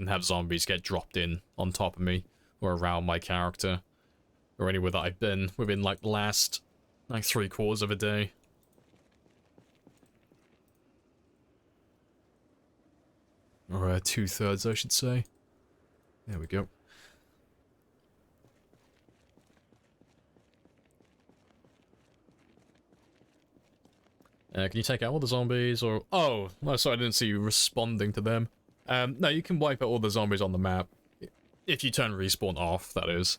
didn't have zombies get dropped in on top of me or around my character or anywhere that I've been within like the last like 3/4 of a day. Or 2/3, I should say. There we go. Can you take out all the zombies, or... Oh, sorry, I didn't see you responding to them. No, you can wipe out all the zombies on the map. If you turn respawn off, that is.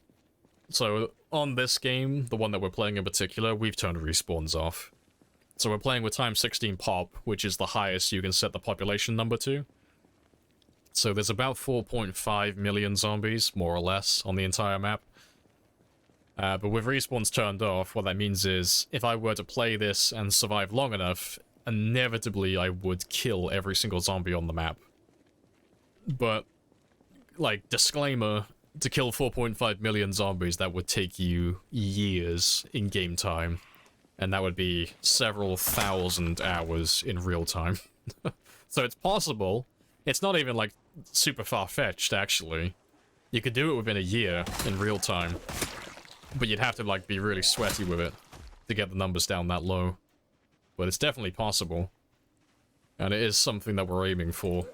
So, on this game, the one that we're playing in particular, we've turned respawns off. So we're playing with x16 pop, which is the highest you can set the population number to. So there's about 4.5 million zombies, more or less, on the entire map. But with respawns turned off, what that means is, if I were to play this and survive long enough, inevitably I would kill every single zombie on the map. But, like, disclaimer, to kill 4.5 million zombies, that would take you years in game time. And that would be several thousand hours in real time. So it's possible. It's not even, like, super far-fetched, actually. You could do it within a year in real time. But you'd have to, like, be really sweaty with it to get the numbers down that low. But it's definitely possible. And it is something that we're aiming for,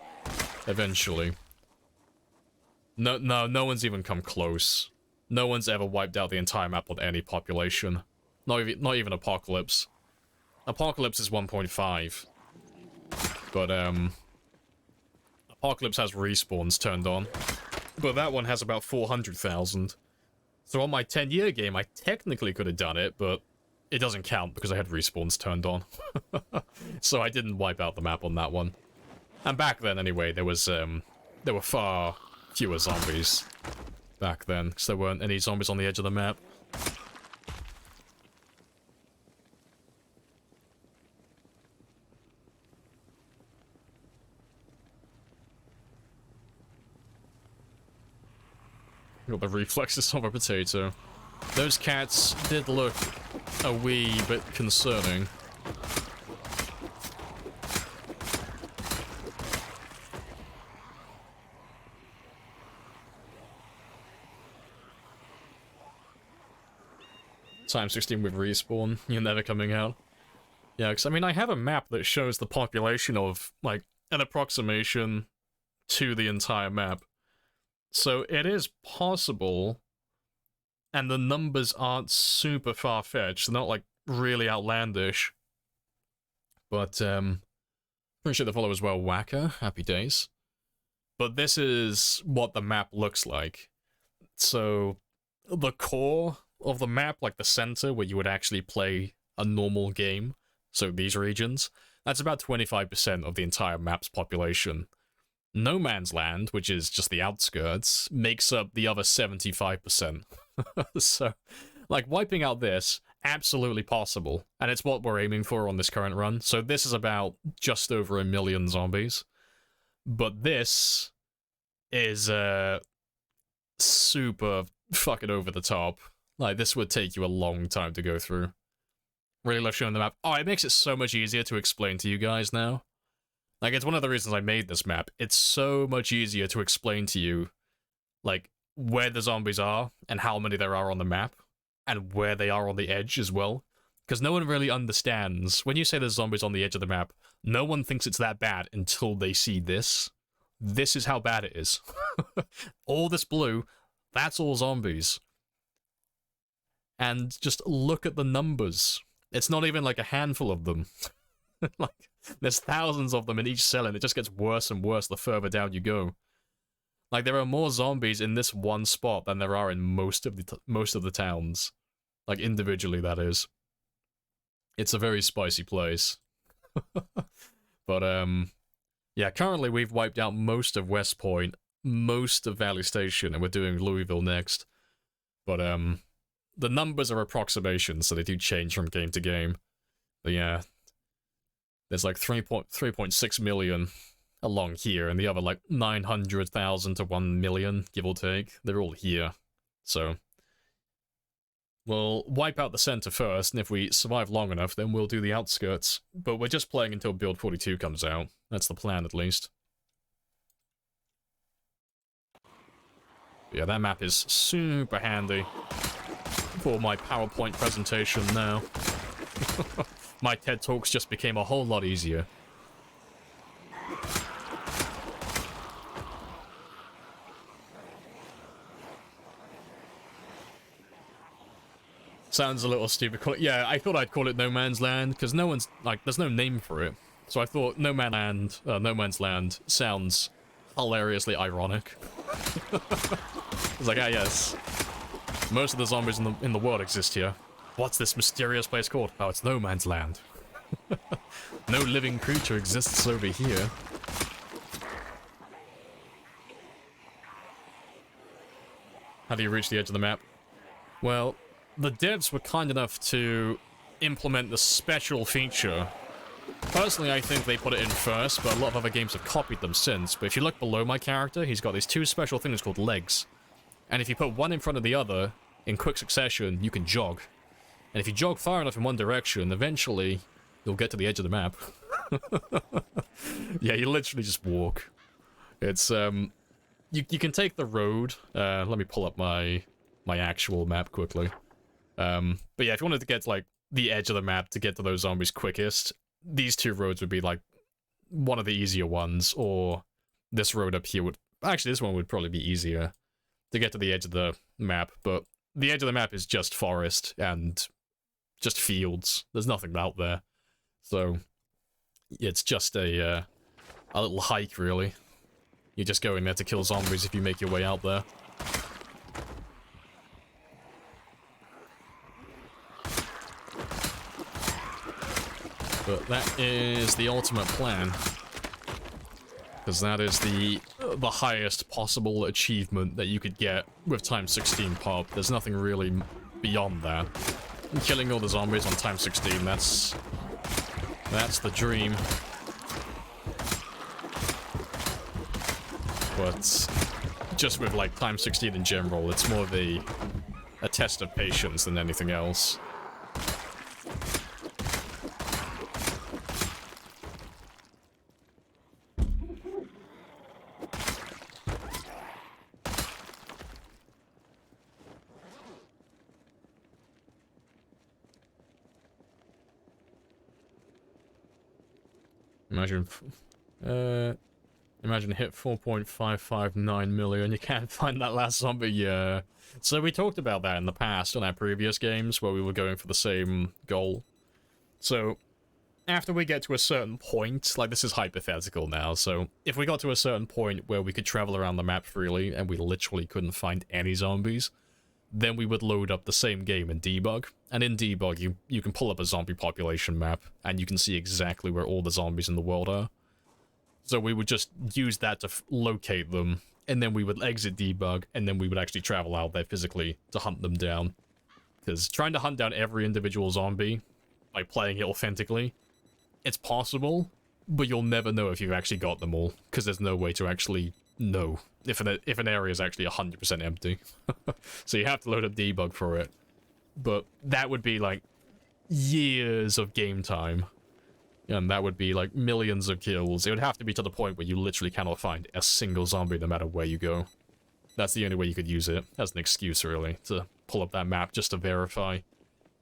eventually. No one's even come close. No one's ever wiped out the entire map with any population. Not even Apocalypse. Apocalypse is 1.5. But, Apocalypse has respawns turned on. But that one has about 400,000. So on my 10-year game, I technically could have done it, but it doesn't count because I had respawns turned on. So I didn't wipe out the map on that one. And back then, anyway, there were far fewer zombies back then, because there weren't any zombies on the edge of the map. Got the reflexes of a potato. Those cats did look a wee bit concerning. x16 with respawn, you're never coming out. Yeah, because I mean, I have a map that shows the population of, like, an approximation to the entire map. So it is possible, and the numbers aren't super far-fetched. They're not, like, really outlandish. But, appreciate the follow as well, Whacker. Happy days. But this is what the map looks like. So, the core of the map, like the center where you would actually play a normal game, so these regions, that's about 25% of the entire map's population. No Man's Land, which is just the outskirts, makes up the other 75%. So, like, wiping out this, absolutely possible. And it's what we're aiming for on this current run. So this is about just over 1 million zombies. But this is, super fucking over the top. Like, this would take you a long time to go through. Really love showing the map. Oh, it makes it so much easier to explain to you guys now. Like, it's one of the reasons I made this map. It's so much easier to explain to you, like, where the zombies are, and how many there are on the map, and where they are on the edge as well. Because no one really understands. When you say there's zombies on the edge of the map, no one thinks it's that bad until they see this. This is how bad it is. All this blue, that's all zombies. And just look at the numbers. It's not even like a handful of them. Like, there's thousands of them in each cell, and it just gets worse and worse the further down you go. Like, there are more zombies in this one spot than there are in most of the towns. Like, individually, that is. It's a very spicy place. But, yeah, currently we've wiped out most of West Point, most of Valley Station, and we're doing Louisville next. But, the numbers are approximations, so they do change from game to game. But yeah, there's like 3.6 million along here, and the other like 900,000 to 1 million, give or take. They're all here. So, we'll wipe out the center first, and if we survive long enough, then we'll do the outskirts. But we're just playing until Build 42 comes out. That's the plan, at least. Yeah, that map is super handy for my PowerPoint presentation now. My TED Talks just became a whole lot easier. Sounds a little stupid. Yeah, I thought I'd call it No Man's Land, because no one's, like, there's no name for it. So I thought No Man's Land sounds hilariously ironic. It's like, ah, yes. Most of the zombies in the world exist here. What's this mysterious place called? Oh, it's No Man's Land. No living creature exists over here. How do you reach the edge of the map? Well, the devs were kind enough to implement the special feature. Personally, I think they put it in first, but a lot of other games have copied them since. But if you look below my character, he's got these two special things called legs. And if you put one in front of the other, in quick succession, you can jog. And if you jog far enough in one direction, eventually, you'll get to the edge of the map. Yeah, you literally just walk. It's, you can take the road. Let me pull up my actual map quickly. But yeah, if you wanted to get to, like, the edge of the map to get to those zombies quickest, these two roads would be, like, one of the easier ones, or this road up here would... Actually, this one would probably be easier to get to the edge of the map, but the edge of the map is just forest and just fields. There's nothing out there. So, it's just a little hike, really. You're just going there to kill zombies if you make your way out there. But that is the ultimate plan. Because that is the highest possible achievement that you could get with Time 16 pop. There's nothing really beyond that. Killing all the zombies on Time 16, that's the dream. But just with, like, Time 16 in general, it's more of a test of patience than anything else. Imagine hit 4.559 million. You can't find that last zombie, yeah. So we talked about that in the past on our previous games where we were going for the same goal. So after we get to a certain point, like, this is hypothetical now, so if we got to a certain point where we could travel around the map freely and we literally couldn't find any zombies, then we would load up the same game in debug. And in debug, you can pull up a zombie population map, and you can see exactly where all the zombies in the world are. So we would just use that to locate them, and then we would exit debug, and then we would actually travel out there physically to hunt them down. Because trying to hunt down every individual zombie by playing it authentically, it's possible, but you'll never know if you've actually got them all, because there's no way to actually know if an area is actually 100% empty. So you have to load up debug for it. But that would be, like, years of game time. And that would be, like, millions of kills. It would have to be to the point where you literally cannot find a single zombie no matter where you go. That's the only way you could use it, as an excuse, really, to pull up that map just to verify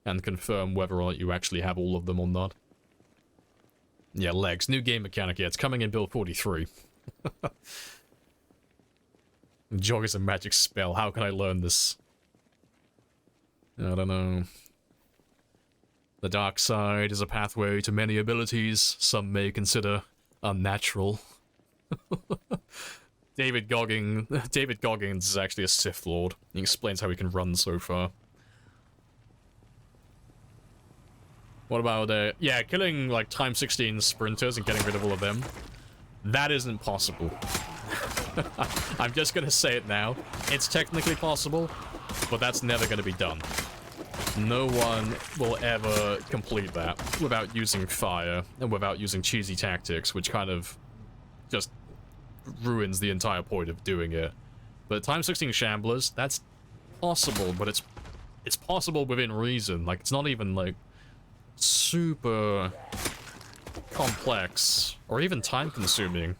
and confirm whether or not you actually have all of them or not. Yeah, legs. New game mechanic. Yeah, it's coming in build 43. Jog is a magic spell. How can I learn this? I don't know. The dark side is a pathway to many abilities some may consider unnatural. David Goggins is actually a Sith Lord. He explains how he can run so far. What about, yeah, killing, like, Time 16 sprinters and getting rid of all of them? That isn't possible. I'm just gonna say it now. It's technically possible, but that's never gonna be done. No one will ever complete that without using fire and without using cheesy tactics, which kind of just ruins the entire point of doing it. But Time 16 Shamblers, that's possible, but it's possible within reason. Like, it's not even, like, super complex or even time-consuming.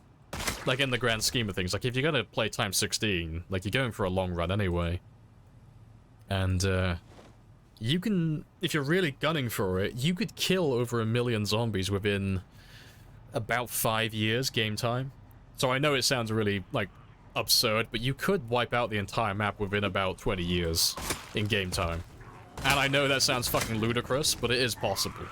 like, in the grand scheme of things, like, if you're gonna play times 16, like, you're going for a long run anyway. And, you can, if you're really gunning for it, you could kill over 1 million zombies within about 5 years game time. So I know it sounds really, like, absurd, but you could wipe out the entire map within about 20 years in game time. And I know that sounds fucking ludicrous, but it is possible.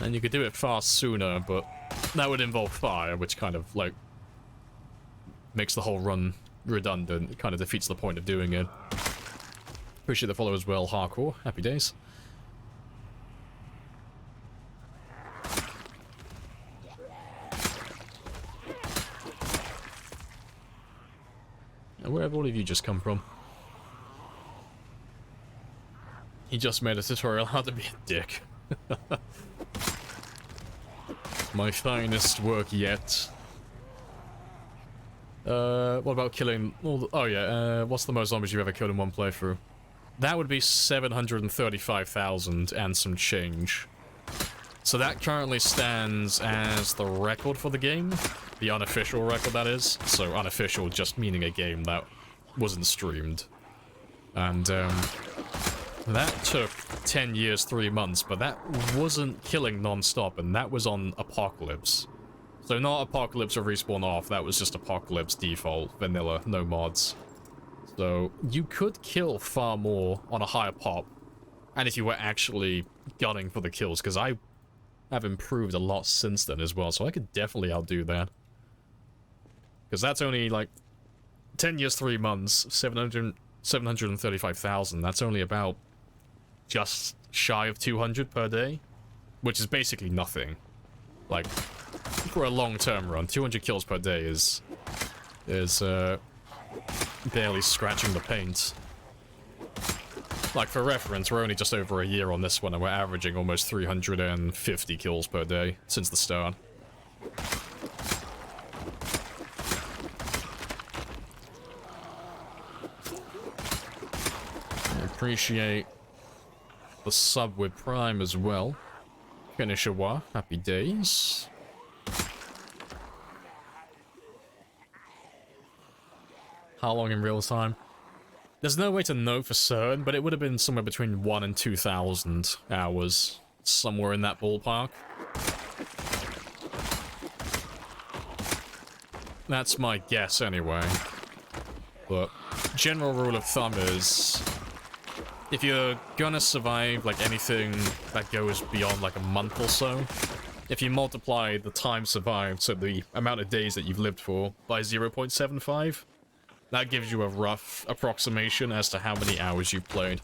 And you could do it far sooner, but that would involve fire, which kind of, like, makes the whole run redundant. It kind of defeats the point of doing it. Appreciate the follow as well, Hardcore. Happy days. And where have all of you just come from? He just made a tutorial how to be a dick. My finest work yet. What about killing all the, oh yeah, what's the most zombies you've ever killed in one playthrough? That would be 735,000 and some change. So that currently stands as the record for the game. The unofficial record, that is. So unofficial just meaning a game that wasn't streamed. And, that took 10 years, 3 months, but that wasn't killing non-stop, and that was on Apocalypse. So not Apocalypse or Respawn Off, that was just Apocalypse default, vanilla, no mods. So you could kill far more on a higher pop, and if you were actually gunning for the kills, because I have improved a lot since then as well, so I could definitely outdo that. Because that's only like 10 years, 3 months, 735,000, that's only about just shy of 200 per day, which is basically nothing. Like, for a long-term run, 200 kills per day is barely scratching the paint. Like, for reference, we're only just over a year on this one, and we're averaging almost 350 kills per day since the start. I appreciate the sub with Prime as well. Finishawa, happy days. How long in real time? There's no way to know for certain, but it would have been somewhere between 1 and 2,000 hours. Somewhere in that ballpark. That's my guess anyway. But general rule of thumb is, if you're gonna survive like anything that goes beyond like a month or so, if you multiply the time survived, so the amount of days that you've lived for, by 0.75, that gives you a rough approximation as to how many hours you've played.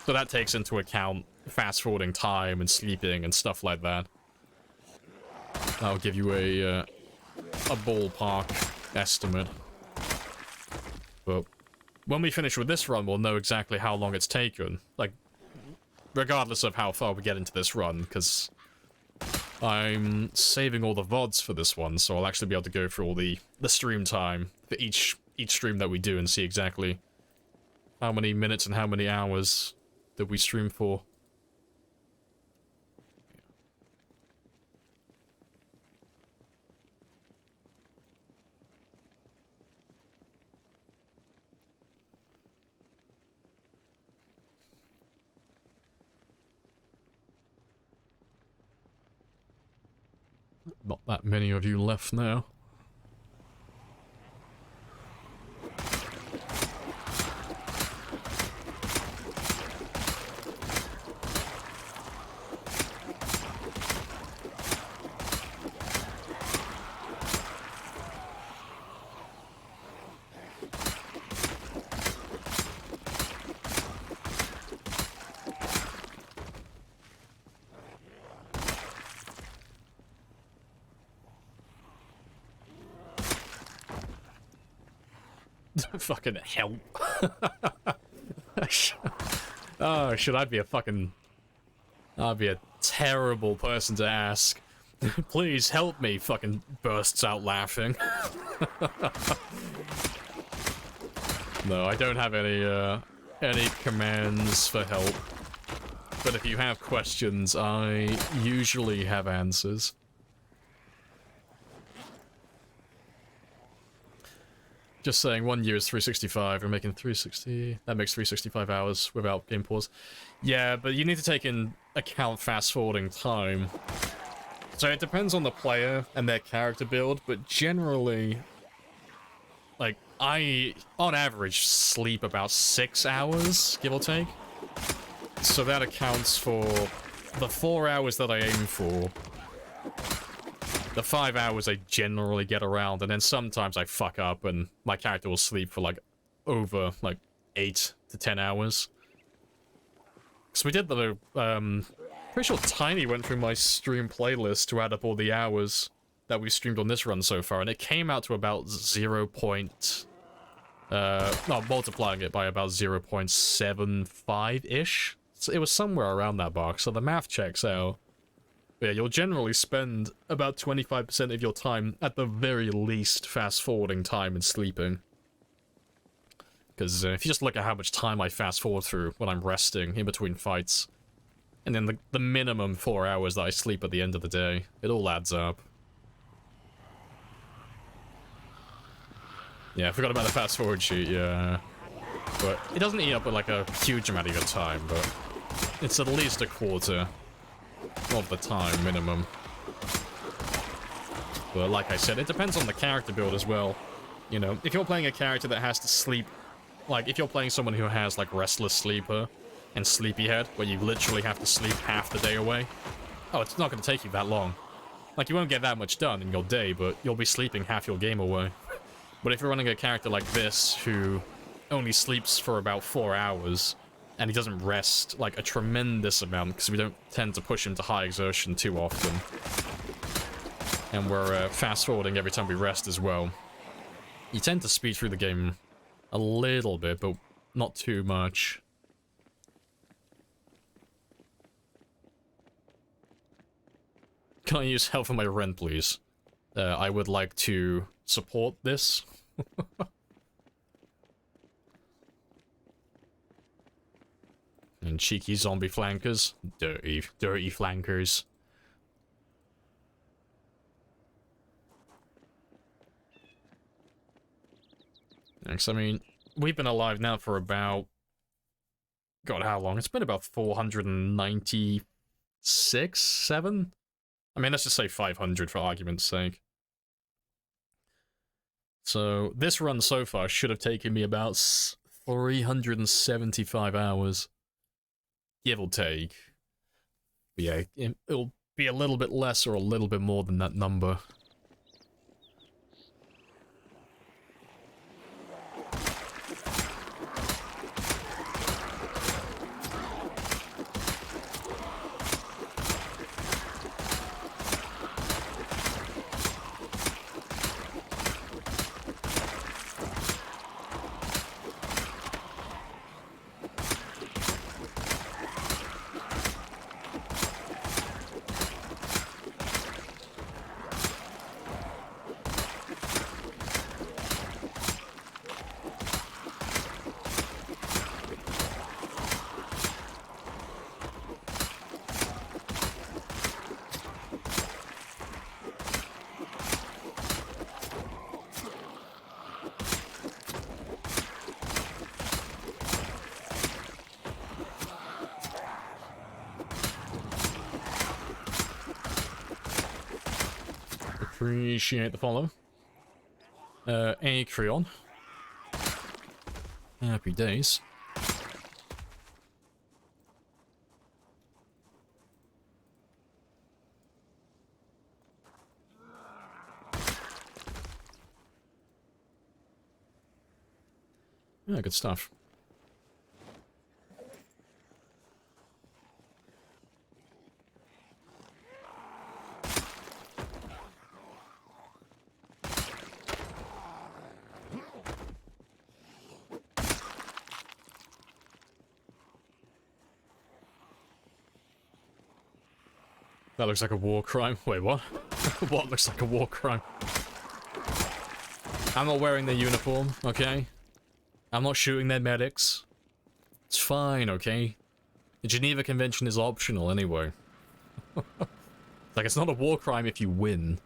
So that takes into account fast-forwarding time and sleeping and stuff like that. That'll give you a ballpark estimate. But when we finish with this run, we'll know exactly how long it's taken. Like, regardless of how far we get into this run, because I'm saving all the VODs for this one, so I'll actually be able to go through all the stream time for each stream that we do and see exactly how many minutes and how many hours that we stream for. Not that many of you left now. Fucking help. Oh, should I be a fucking... I'd be a terrible person to ask. Please help me, fucking bursts out laughing. No, I don't have any commands for help. but if you have questions, I usually have answers. Just saying, 1 year is 365, we're making 360, that makes 365 hours without game pause. Yeah, but you need to take in account fast-forwarding time. So it depends on the player and their character build, but generally, like, I, on average, sleep about 6 hours, give or take. So that accounts for the 4 hours that I aim for. The 5 hours I generally get around, and then sometimes I fuck up and my character will sleep for like over like 8 to 10 hours. So we did the pretty sure Tiny went through my stream playlist to add up all the hours that we streamed on this run so far, and it came out to about 0. Multiplying it by about 0.75-ish. So it was somewhere around that box, so the math checks out. Yeah, you'll generally spend about 25% of your time, at the very least, fast-forwarding time and sleeping. Because if you just look at how much time I fast-forward through when I'm resting in between fights, and then the minimum 4 hours that I sleep at the end of the day, it all adds up. Yeah, I forgot about the fast-forward sheet, yeah. But it doesn't eat up like a huge amount of your time, but it's at least a quarter of the time minimum. But like I said, it depends on the character build as well. You know, if you're playing a character that has to sleep, like if you're playing someone who has like Restless Sleeper and Sleepyhead, where you literally have to sleep half the day away, oh, it's not going to take you that long. Like, you won't get that much done in your day, but you'll be sleeping half your game away. But if you're running a character like this, who only sleeps for about 4 hours, and he doesn't rest, like, a tremendous amount, because we don't tend to push him to high exertion too often. And we're fast-forwarding every time we rest as well. You tend to speed through the game a little bit, but not too much. Can I use help for my rent, please? I would like to support this. And cheeky zombie flankers. Dirty, dirty flankers. Next, I mean, we've been alive now for about... God, how long? It's been about 496? 7? I mean, let's just say 500 for argument's sake. So, this run so far should have taken me about 375 hours. Give or take. But yeah, it'll be a little bit less or a little bit more than that number. Appreciate the follow. Acreon. Happy days. Yeah, good stuff. That looks like a war crime. Wait, what? What looks like a war crime? I'm not wearing their uniform, okay? I'm not shooting their medics. It's fine, okay? The Geneva Convention is optional anyway. Like, it's not a war crime if you win.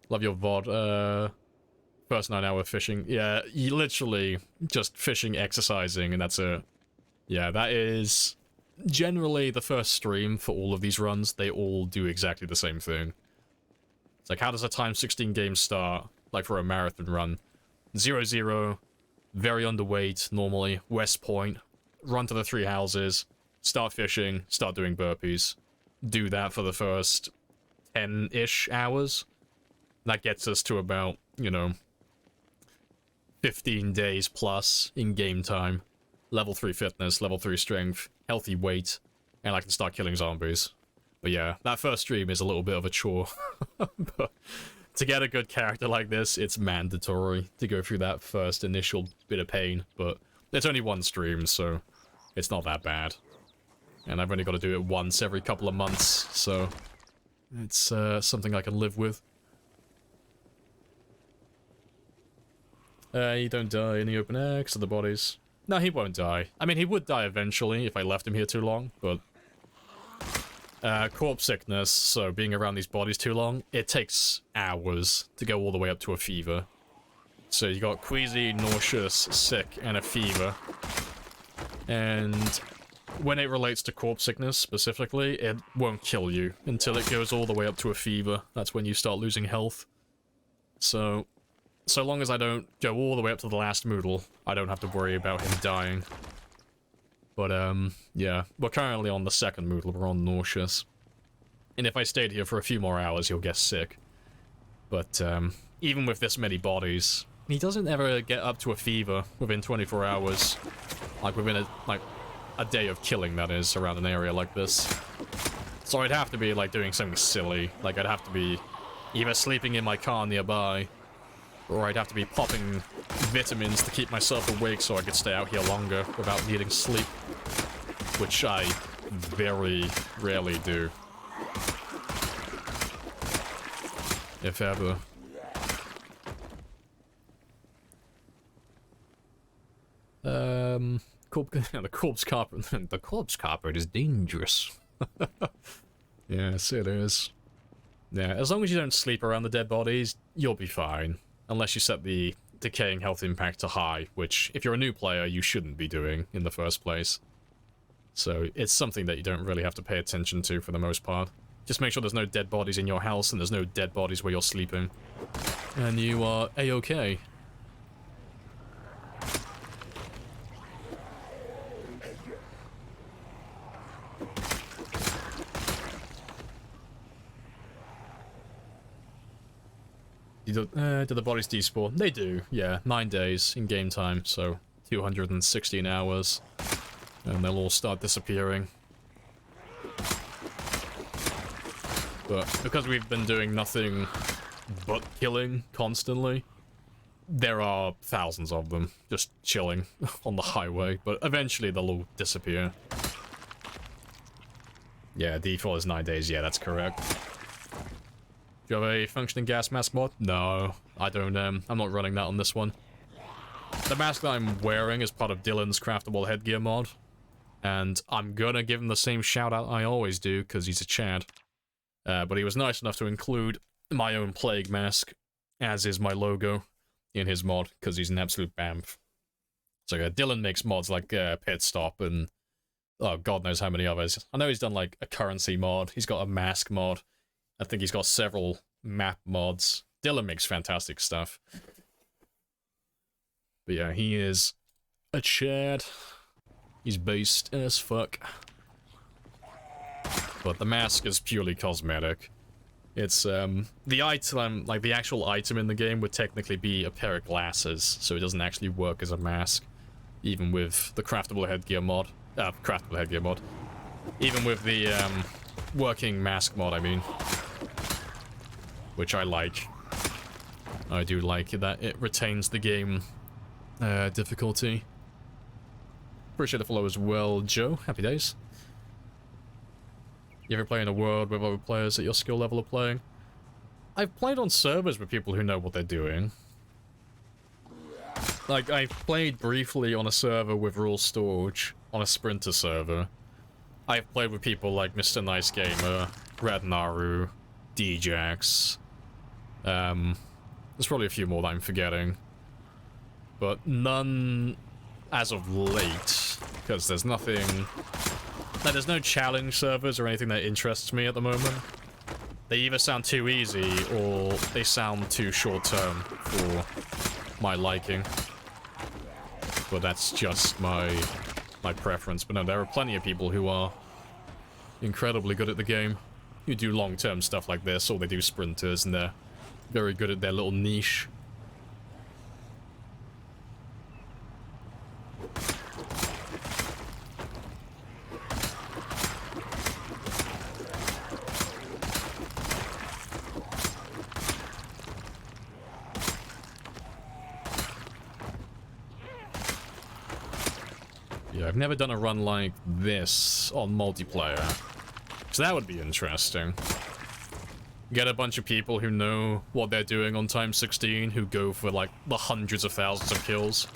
Love your VOD. First 9-hour fishing. Yeah, you literally just fishing, exercising, and that's it. Yeah, that is generally the first stream for all of these runs. They all do exactly the same thing. It's like, how does a times 16 game start? Like for a marathon run. 0-0, very underweight normally, West Point, run to the 3 houses, start fishing, start doing burpees. Do that for the first 10-ish hours. That gets us to about, you know, 15 days plus in game time. Level 3 fitness, level 3 strength, healthy weight, and I can start killing zombies. But yeah, that first stream is a little bit of a chore. But to get a good character like this, it's mandatory to go through that first initial bit of pain. But it's only one stream, so it's not that bad. And I've only got to do it once every couple of months, so it's something I can live with. You don't die in the open air because of the bodies. No, he won't die. I mean, he would die eventually if I left him here too long, but... corpse sickness, so being around these bodies too long, it takes hours to go all the way up to a fever. So you got queasy, nauseous, sick, and a fever. And when it relates to corpse sickness specifically, it won't kill you until it goes all the way up to a fever. That's when you start losing health. So long as I don't go all the way up to the last Moodle, I don't have to worry about him dying. But, yeah, we're currently on the second Moodle, we're on nauseous. And if I stayed here for a few more hours, he'll get sick. But, even with this many bodies, he doesn't ever get up to a fever within 24 hours. Like, within a day of killing, that is, around an area like this. So I'd have to be, like, doing something silly. Like, I'd have to be either sleeping in my car nearby, or I'd have to be popping vitamins to keep myself awake so I could stay out here longer without needing sleep. Which I very rarely do. If ever. The corpse carpet. The corpse carpet is dangerous. Yes, it is. Yeah, as long as you don't sleep around the dead bodies, you'll be fine. Unless you set the decaying health impact to high, which, if you're a new player, you shouldn't be doing in the first place. So, it's something that you don't really have to pay attention to for the most part. Just make sure there's no dead bodies in your house and there's no dead bodies where you're sleeping. And you are A-okay. Do the bodies despawn? They do, yeah. 9 days in game time, so 216 hours. And they'll all start disappearing. But because we've been doing nothing but killing constantly, there are thousands of them just chilling on the highway, but eventually they'll all disappear. Yeah, default is 9 days, yeah, that's correct. Do you have a functioning gas mask mod? No, I don't, I'm not running that on this one. The mask that I'm wearing is part of Dylan's craftable headgear mod, and I'm gonna give him the same shout out I always do, because he's a Chad. But he was nice enough to include my own plague mask, as is my logo, in his mod, because he's an absolute bamf. So Dylan makes mods like Pit Stop and, oh, God knows how many others. I know he's done like a currency mod, he's got a mask mod, I think he's got several map mods. Dylan makes fantastic stuff. But yeah, he is a Chad. He's based as fuck. But the mask is purely cosmetic. It's, the item, like the actual item in the game would technically be a pair of glasses, so it doesn't actually work as a mask. Even with the craftable headgear mod. Even with the, working mask mod, I mean. Which I like. I do like that it retains the game difficulty. Appreciate the follow as well, Joe. Happy days. You ever play in a world with other players at your skill level of playing? I've played on servers with people who know what they're doing. Like, I've played briefly on a server with Rule Storage, on a sprinter server. I've played with people like Mr. Nice Gamer, Red Naru, Djax. There's probably a few more that I'm forgetting. But none as of late, because there's nothing... Like, there's no challenge servers or anything that interests me at the moment. They either sound too easy, or they sound too short-term for my liking. But that's just my preference. But no, there are plenty of people who are incredibly good at the game, who do long-term stuff like this, or they do sprinters, and they're very good at their little niche. Yeah, I've never done a run like this on multiplayer, so that would be interesting. Get a bunch of people who know what they're doing on Time 16, who go for like the hundreds of thousands of kills.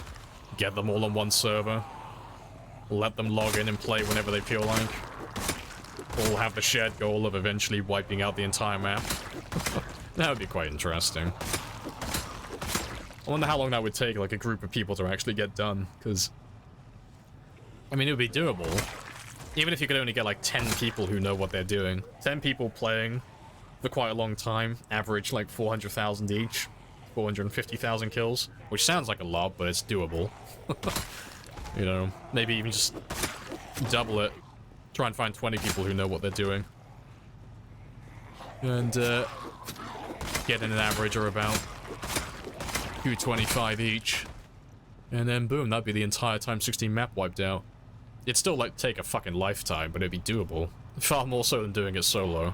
Get them all on one server. Let them log in and play whenever they feel like. All have the shared goal of eventually wiping out the entire map. That would be quite interesting. I wonder how long that would take, like, a group of people to actually get done, because... I mean, it would be doable. Even if you could only get, like, 10 people who know what they're doing. 10 people playing for quite a long time, average, like, 400,000 each. 450,000 kills. Which sounds like a lot, but it's doable. You know, maybe even just double it. Try and find 20 people who know what they're doing. And, get in an average of about 225 each. And then, boom, that'd be the entire Time 16 map wiped out. It'd still, like, take a fucking lifetime, but it'd be doable. Far more so than doing it solo.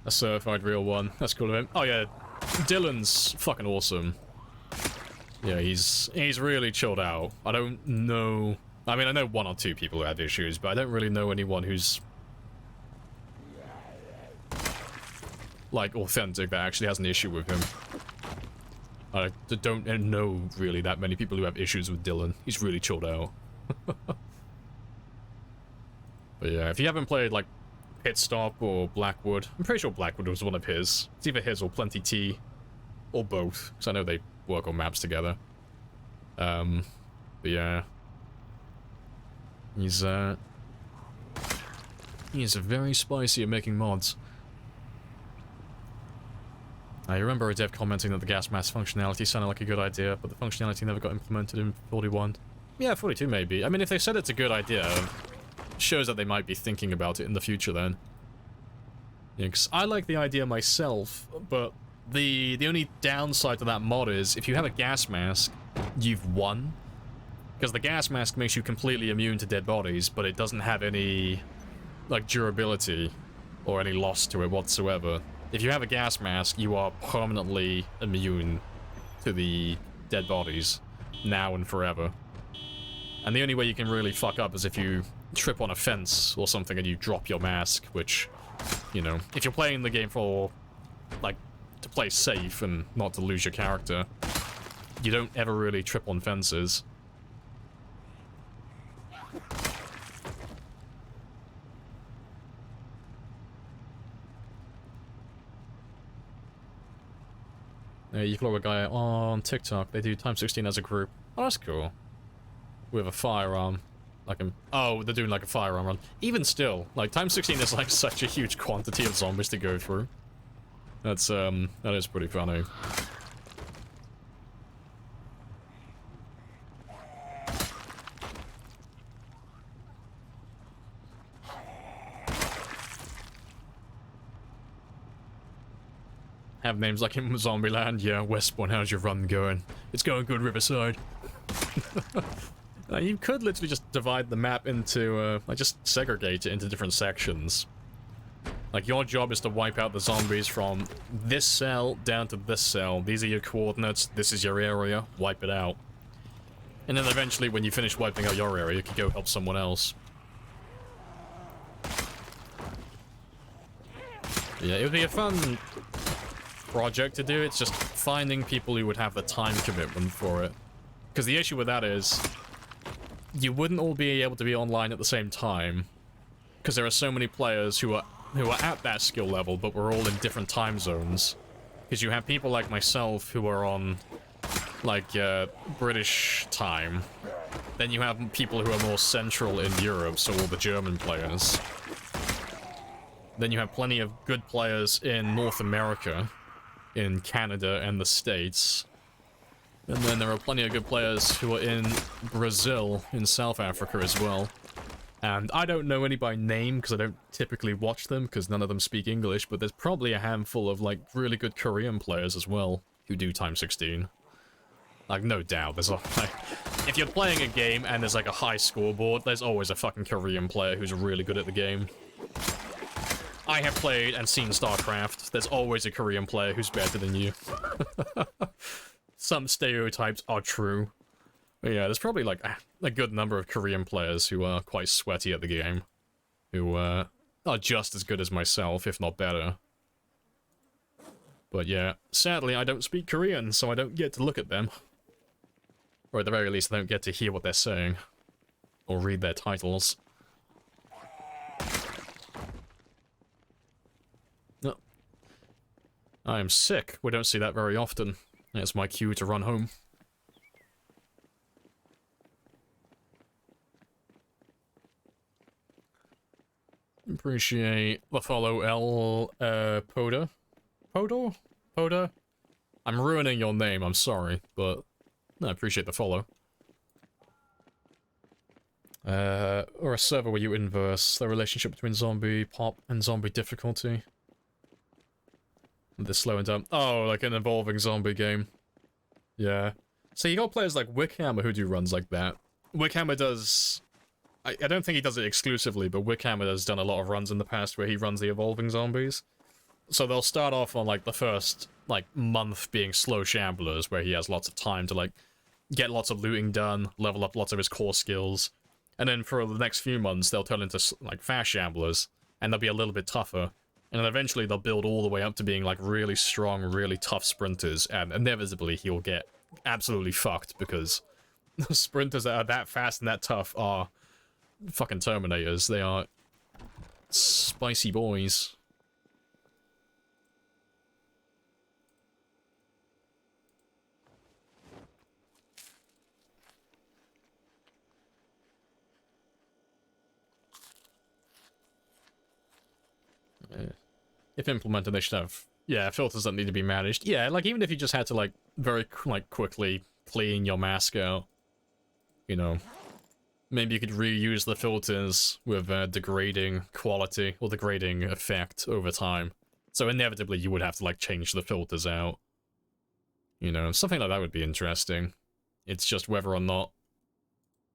A certified real one. That's cool of him. Oh, yeah. Dylan's fucking awesome. Yeah, he's really chilled out. I don't know... I mean, I know one or two people who have issues, but I don't really know anyone who's... like, authentic that actually has an issue with him. I don't know, really, that many people who have issues with Dylan. He's really chilled out. But yeah, if you haven't played, like, Pit Stop or Blackwood, I'm pretty sure Blackwood was one of his. It's either his or Plenty T, or both, because I know they work on maps together. But yeah. He's very spicy at making mods. I remember a dev commenting that the gas mask functionality sounded like a good idea, but the functionality never got implemented in 41. Yeah, 42 maybe. I mean, if they said it's a good idea, it shows that they might be thinking about it in the future then. Yeah, 'cause I like the idea myself, but the only downside to that mod is, if you have a gas mask, you've won. Because the gas mask makes you completely immune to dead bodies, but it doesn't have any, like, durability or any loss to it whatsoever. If you have a gas mask, you are permanently immune to the dead bodies, now and forever. And the only way you can really fuck up is if you trip on a fence or something and you drop your mask, which, you know, if you're playing the game for, like, to play safe and not to lose your character, you don't ever really trip on fences. Yeah, you follow a guy on TikTok. They do Time 16 as a group. Oh, that's cool. With a firearm. Like a... Oh, they're doing like a firearm run. Even still, like, Time 16 is like such a huge quantity of zombies to go through. That's, that is pretty funny. Have names like in Zombieland. Yeah, Westbourne, how's your run going? It's going good, Riverside. You could literally just divide the map into, like, just segregate it into different sections. Like, your job is to wipe out the zombies from this cell down to this cell. These are your coordinates, this is your area, wipe it out. And then eventually, when you finish wiping out your area, you can go help someone else. Yeah, it would be a fun project to do. It's just finding people who would have the time commitment for it. Because the issue with that is, you wouldn't all be able to be online at the same time. Because there are so many players who are at that skill level, but we're all in different time zones. Because you have people like myself who are on, like, British time. Then you have people who are more central in Europe, so all the German players. Then you have plenty of good players in North America, in Canada and the States. And then there are plenty of good players who are in Brazil, in South Africa as well. And I don't know any by name, because I don't typically watch them, because none of them speak English, but there's probably a handful of, like, really good Korean players as well, who do times 16. Like, no doubt, there's like, if you're playing a game and there's like a high scoreboard, there's always a fucking Korean player who's really good at the game. I have played and seen StarCraft, there's always a Korean player who's better than you. Some stereotypes are true. But yeah, there's probably like a good number of Korean players who are quite sweaty at the game. Who are just as good as myself, if not better. But yeah, sadly I don't speak Korean, so I don't get to look at them. Or at the very least, I don't get to hear what they're saying. Or read their titles. No. I am sick. We don't see that very often. It's my cue to run home. Appreciate the follow, L, Poda? Podor? Poda? I'm ruining your name, I'm sorry, but... No, I appreciate the follow. Or a server where you inverse the relationship between zombie pop and zombie difficulty. They're slowing down. Oh, like an evolving zombie game. Yeah. So you got players like Wickhammer who do runs like that. Wickhammer does... I don't think he does it exclusively, but Wickhammer has done a lot of runs in the past where he runs the evolving zombies. So they'll start off on, like, the first, like, month being slow shamblers, where he has lots of time to, like, get lots of looting done, level up lots of his core skills, and then for the next few months they'll turn into, like, fast shamblers, and they'll be a little bit tougher, and then eventually they'll build all the way up to being, like, really strong, really tough sprinters, and inevitably he'll get absolutely fucked, because the sprinters that are that fast and that tough are fucking Terminators. They are spicy boys. If implemented, they should have, yeah, filters that need to be managed. Yeah, like, even if you just had to, like, very, like, quickly clean your mask out, you know, maybe you could reuse the filters with degrading quality or degrading effect over time. So inevitably you would have to, like, change the filters out. You know, something like that would be interesting. It's just whether or not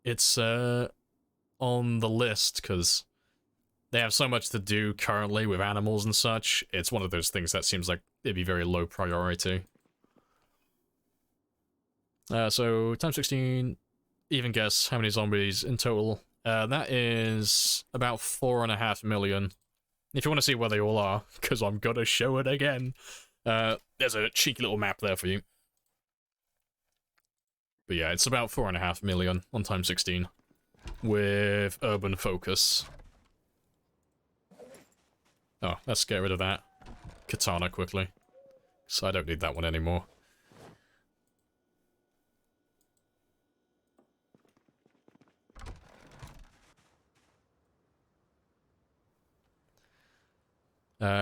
it's on the list, because they have so much to do currently with animals and such. It's one of those things that seems like it'd be very low priority. So, times 16, even guess how many zombies in total. That is about 4.5 million. If you want to see where they all are, because I'm gonna show it again, there's a cheeky little map there for you. But yeah, it's about 4.5 million on times 16, with urban focus. Oh, let's get rid of that katana quickly, so I don't need that one anymore.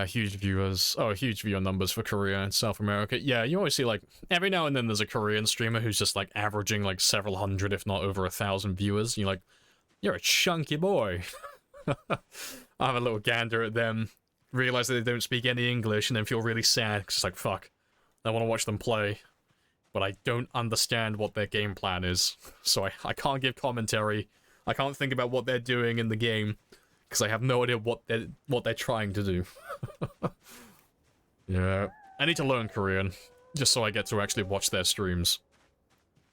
Huge viewers. Oh, huge viewer numbers for Korea and South America. Yeah, you always see, like, every now and then there's a Korean streamer who's just, like, averaging, like, several hundred, if not over 1,000 viewers. You're like, you're a chunky boy. I have a little gander at them, realize that they don't speak any English, and then feel really sad, because it's like, fuck, I want to watch them play, but I don't understand what their game plan is, so I can't give commentary, I can't think about what they're doing in the game, because I have no idea what they're trying to do. Yeah, I need to learn Korean, just so I get to actually watch their streams,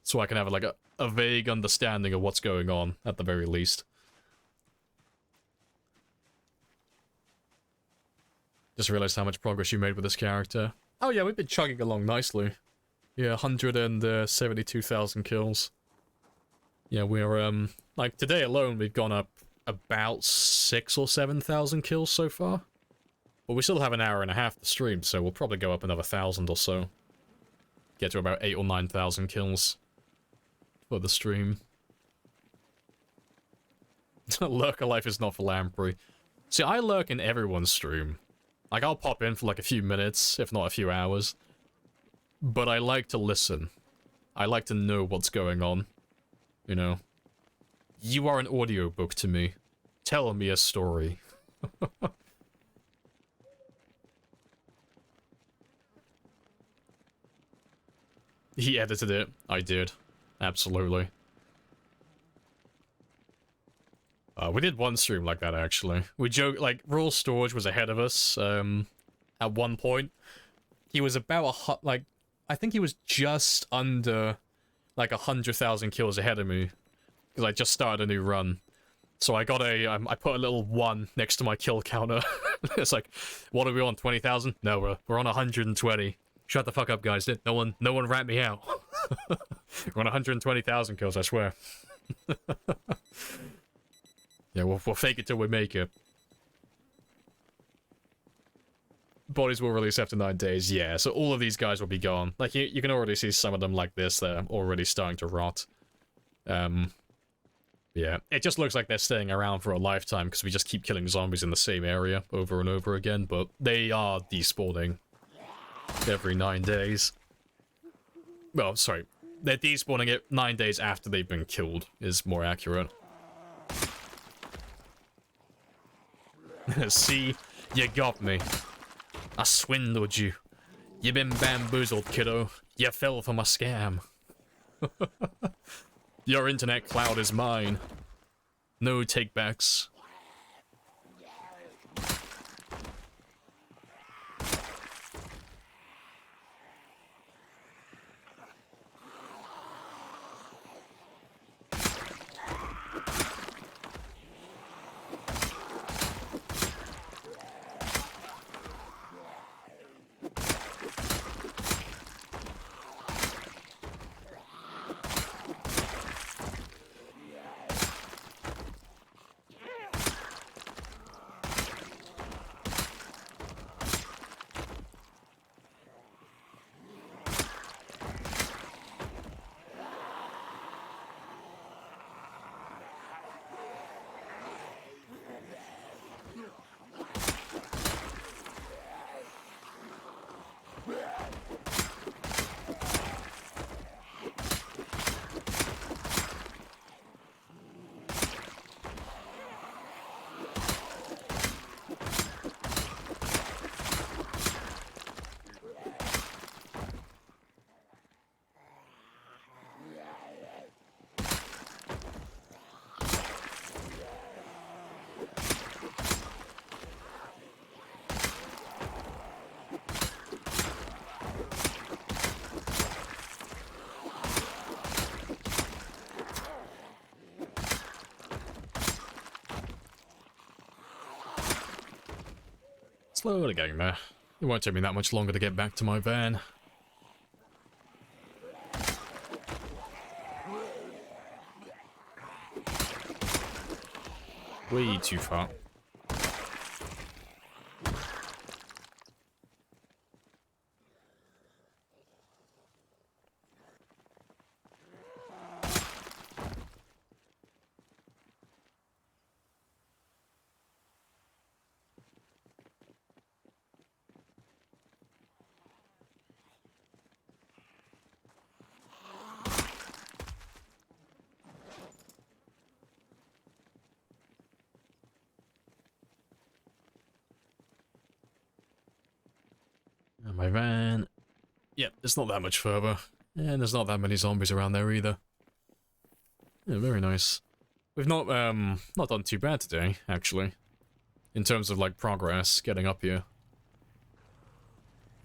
so I can have, like, a vague understanding of what's going on, at the very least. Just realized how much progress you made with this character. Oh yeah, we've been chugging along nicely. Yeah, 172,000 kills. Yeah, we're, like, today alone we've gone up about 6,000 or 7,000 kills so far. But we still have an hour and a half to stream, so we'll probably go up another 1,000 or so. Get to about 8,000 or 9,000 kills for the stream. Lurker life is not for Lamprey. See, I lurk in everyone's stream. Like, I'll pop in for like a few minutes, if not a few hours. But I like to listen. I like to know what's going on. You know. You are an audiobook to me. Tell me a story. He edited it. I did. Absolutely. We did one stream like that, actually. We joked, like, Raw Storage was ahead of us, at one point. He was about I think he was just under, like, 100,000 kills ahead of me. Because I just started a new run. So I got I put a little 1 next to my kill counter. It's like, what are we on, 20,000? No, we're on 120. Shut the fuck up, guys. No one rat me out. We're on 120,000 kills, I swear. Yeah, we'll fake it till we make it. Bodies will release after 9 days, yeah, so all of these guys will be gone. Like, you can already see some of them like this, they're already starting to rot. Yeah, it just looks like they're staying around for a lifetime, because we just keep killing zombies in the same area over and over again, but they are despawning every 9 days. Well, sorry, they're despawning it 9 days after they've been killed, is more accurate. See, you got me. I swindled you. You been bamboozled, kiddo. You fell for my scam. Your internet cloud is mine. No takebacks. Slowly getting there. It won't take me that much longer to get back to my van. Way too far. My van. Yep, it's not that much further. And there's not that many zombies around there either. Yeah, very nice. We've not done too bad today, actually. In terms of, like, progress, getting up here.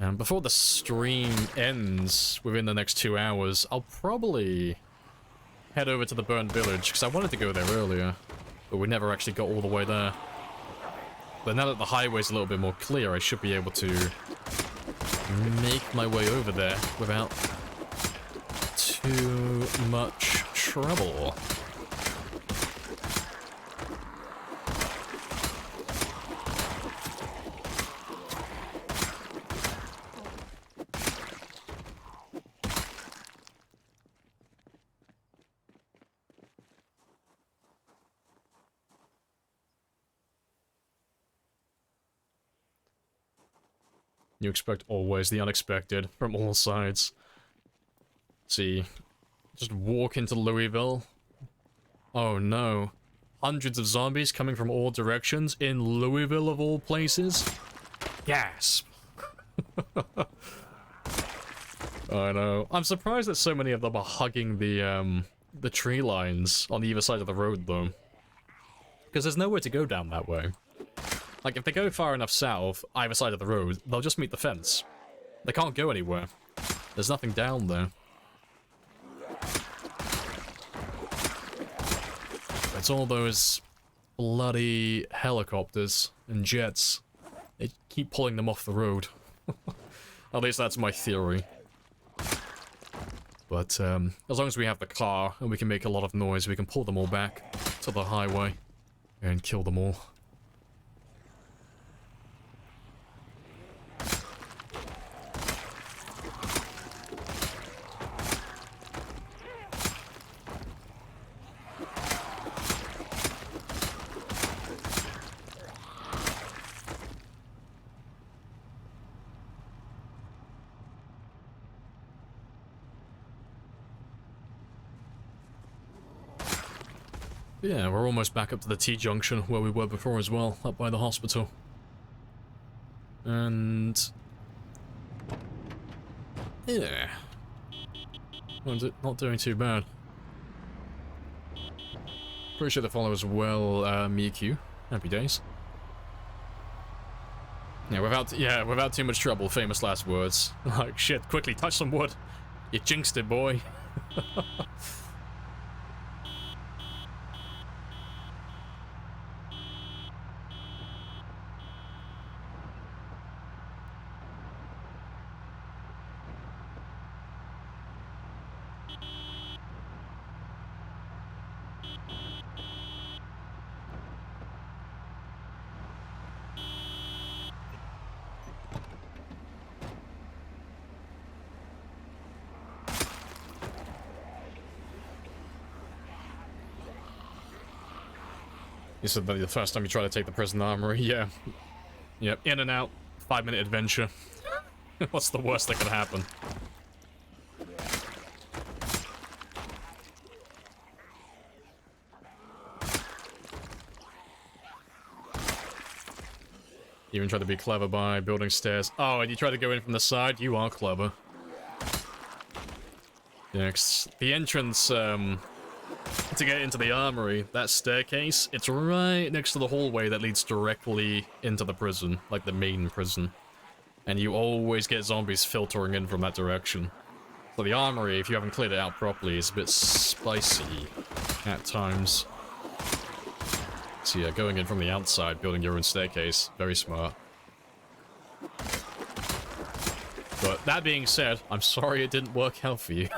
And before the stream ends, within the next 2 hours, I'll probably head over to the burned village, because I wanted to go there earlier. But we never actually got all the way there. But now that the highway's a little bit more clear, I should be able to make my way over there without too much trouble. You expect always the unexpected from all sides. See, just walk into Louisville. Oh no. Hundreds of zombies coming from all directions in Louisville of all places? Gasp. I know. I'm surprised that so many of them are hugging the tree lines on either side of the road though. Because there's nowhere to go down that way. Like, if they go far enough south, either side of the road, they'll just meet the fence. They can't go anywhere. There's nothing down there. It's all those bloody helicopters and jets. They keep pulling them off the road. At least that's my theory. But, as long as we have the car and we can make a lot of noise, we can pull them all back to the highway and kill them all. Yeah, we're almost back up to the T-junction where we were before as well, up by the hospital. And... yeah. Not doing too bad. Appreciate the follow as well, Miku. Happy days. Yeah, without too much trouble, famous last words. Like, shit, quickly, touch some wood. You jinxed it, boy. You said that the first time you tried to take the prison armory, yeah. Yep, in and out, 5-minute adventure. What's the worst that could happen? Even try to be clever by building stairs. Oh, and you try to go in from the side? You are clever. Next, the entrance, to get into the armory, that staircase, it's right next to the hallway that leads directly into the prison, like the main prison. And you always get zombies filtering in from that direction. So the armory, if you haven't cleared it out properly, is a bit spicy at times. So yeah, going in from the outside, building your own staircase, very smart. But that being said, I'm sorry it didn't work out for you.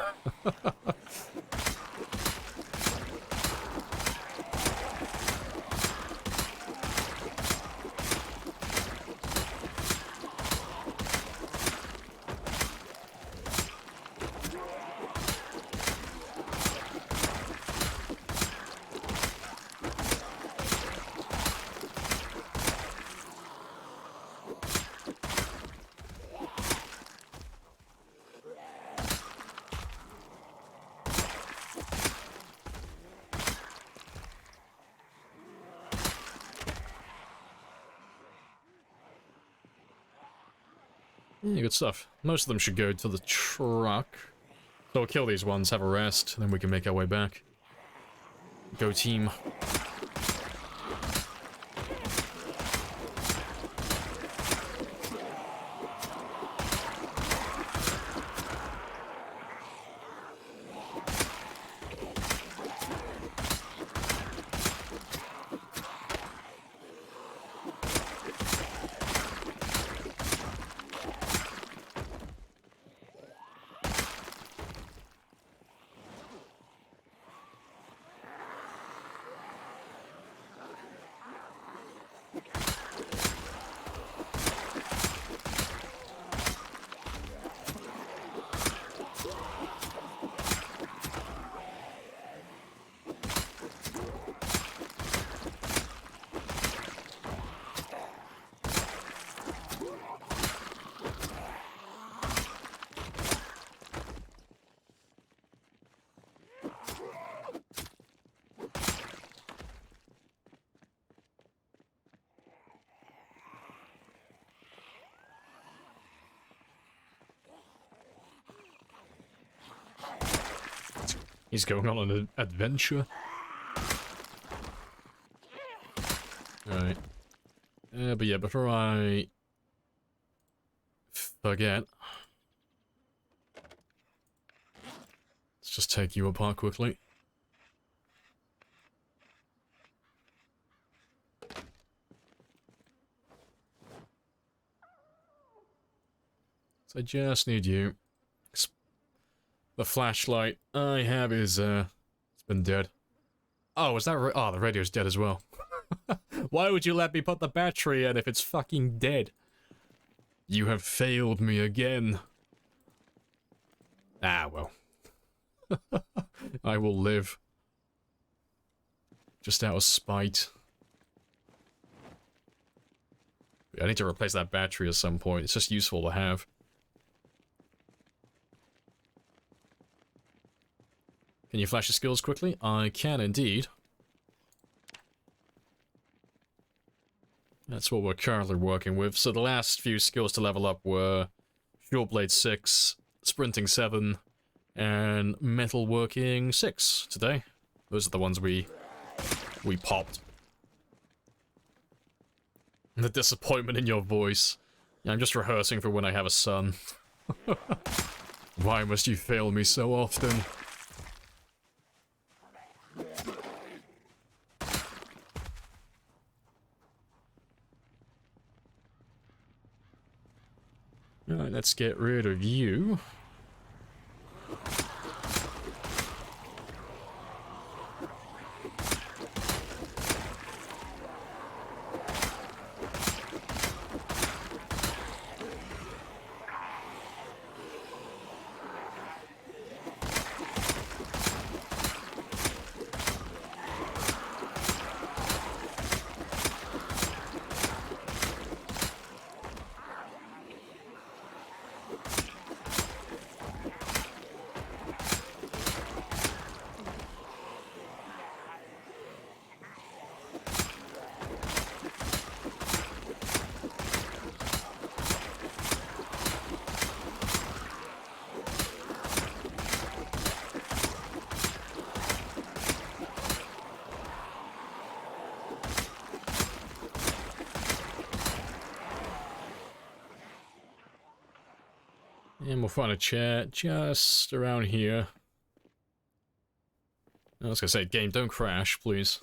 Yeah, good stuff. Most of them should go to the truck. So we'll kill these ones, have a rest, then we can make our way back. Go team. He's going on an adventure. Alright. But yeah, before I forget, let's just take you apart quickly. So I just need you. The flashlight I have is, it's been dead. Oh, is that oh, the radio's dead as well. Why would you let me put the battery in if it's fucking dead? You have failed me again. Ah, well. I will live. Just out of spite. I need to replace that battery at some point. It's just useful to have. Can you flash your skills quickly? I can indeed. That's what we're currently working with. So the last few skills to level up were Short Blade 6, Sprinting 7, and Metalworking 6 today. Those are the ones we popped. The disappointment in your voice. Yeah, I'm just rehearsing for when I have a son. Why must you fail me so often? Alright, let's get rid of you. And we'll find a chair just around here. I was gonna say, game, don't crash, please.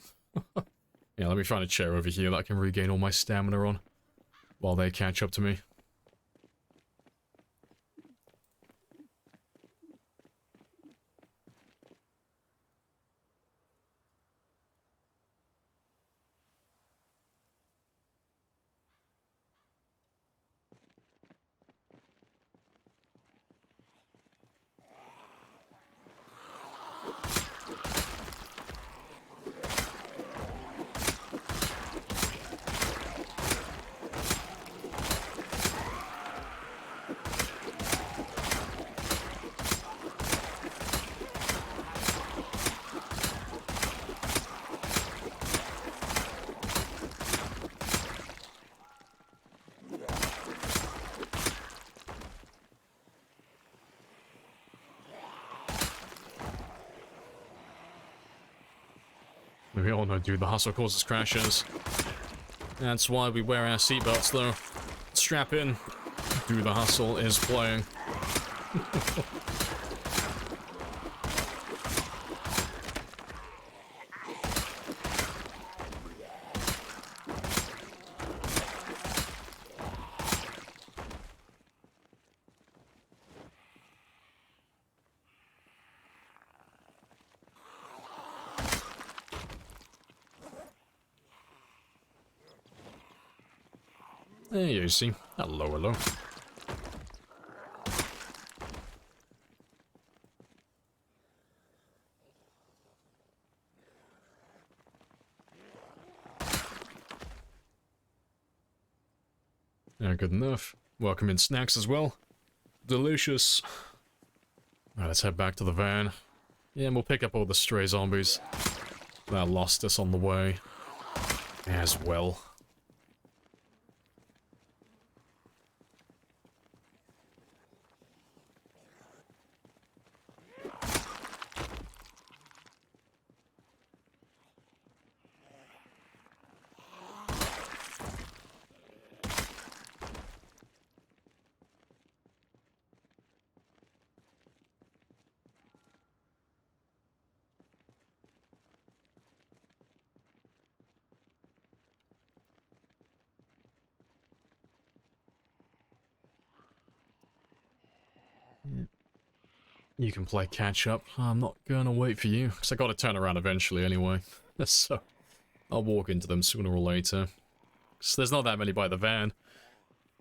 Yeah, let me find a chair over here that I can regain all my stamina on while they catch up to me. We all know, dude, the hustle causes crashes. That's why we wear our seatbelts, though. Strap in. Do the hustle is playing. There you see. Hello, hello. Yeah, good enough. Welcome in snacks as well. Delicious. Alright, let's head back to the van. Yeah, and we'll pick up all the stray zombies that lost us on the way as well. You can play catch up. I'm not gonna wait for you, because I gotta turn around eventually anyway. So, I'll walk into them sooner or later. So there's not that many by the van.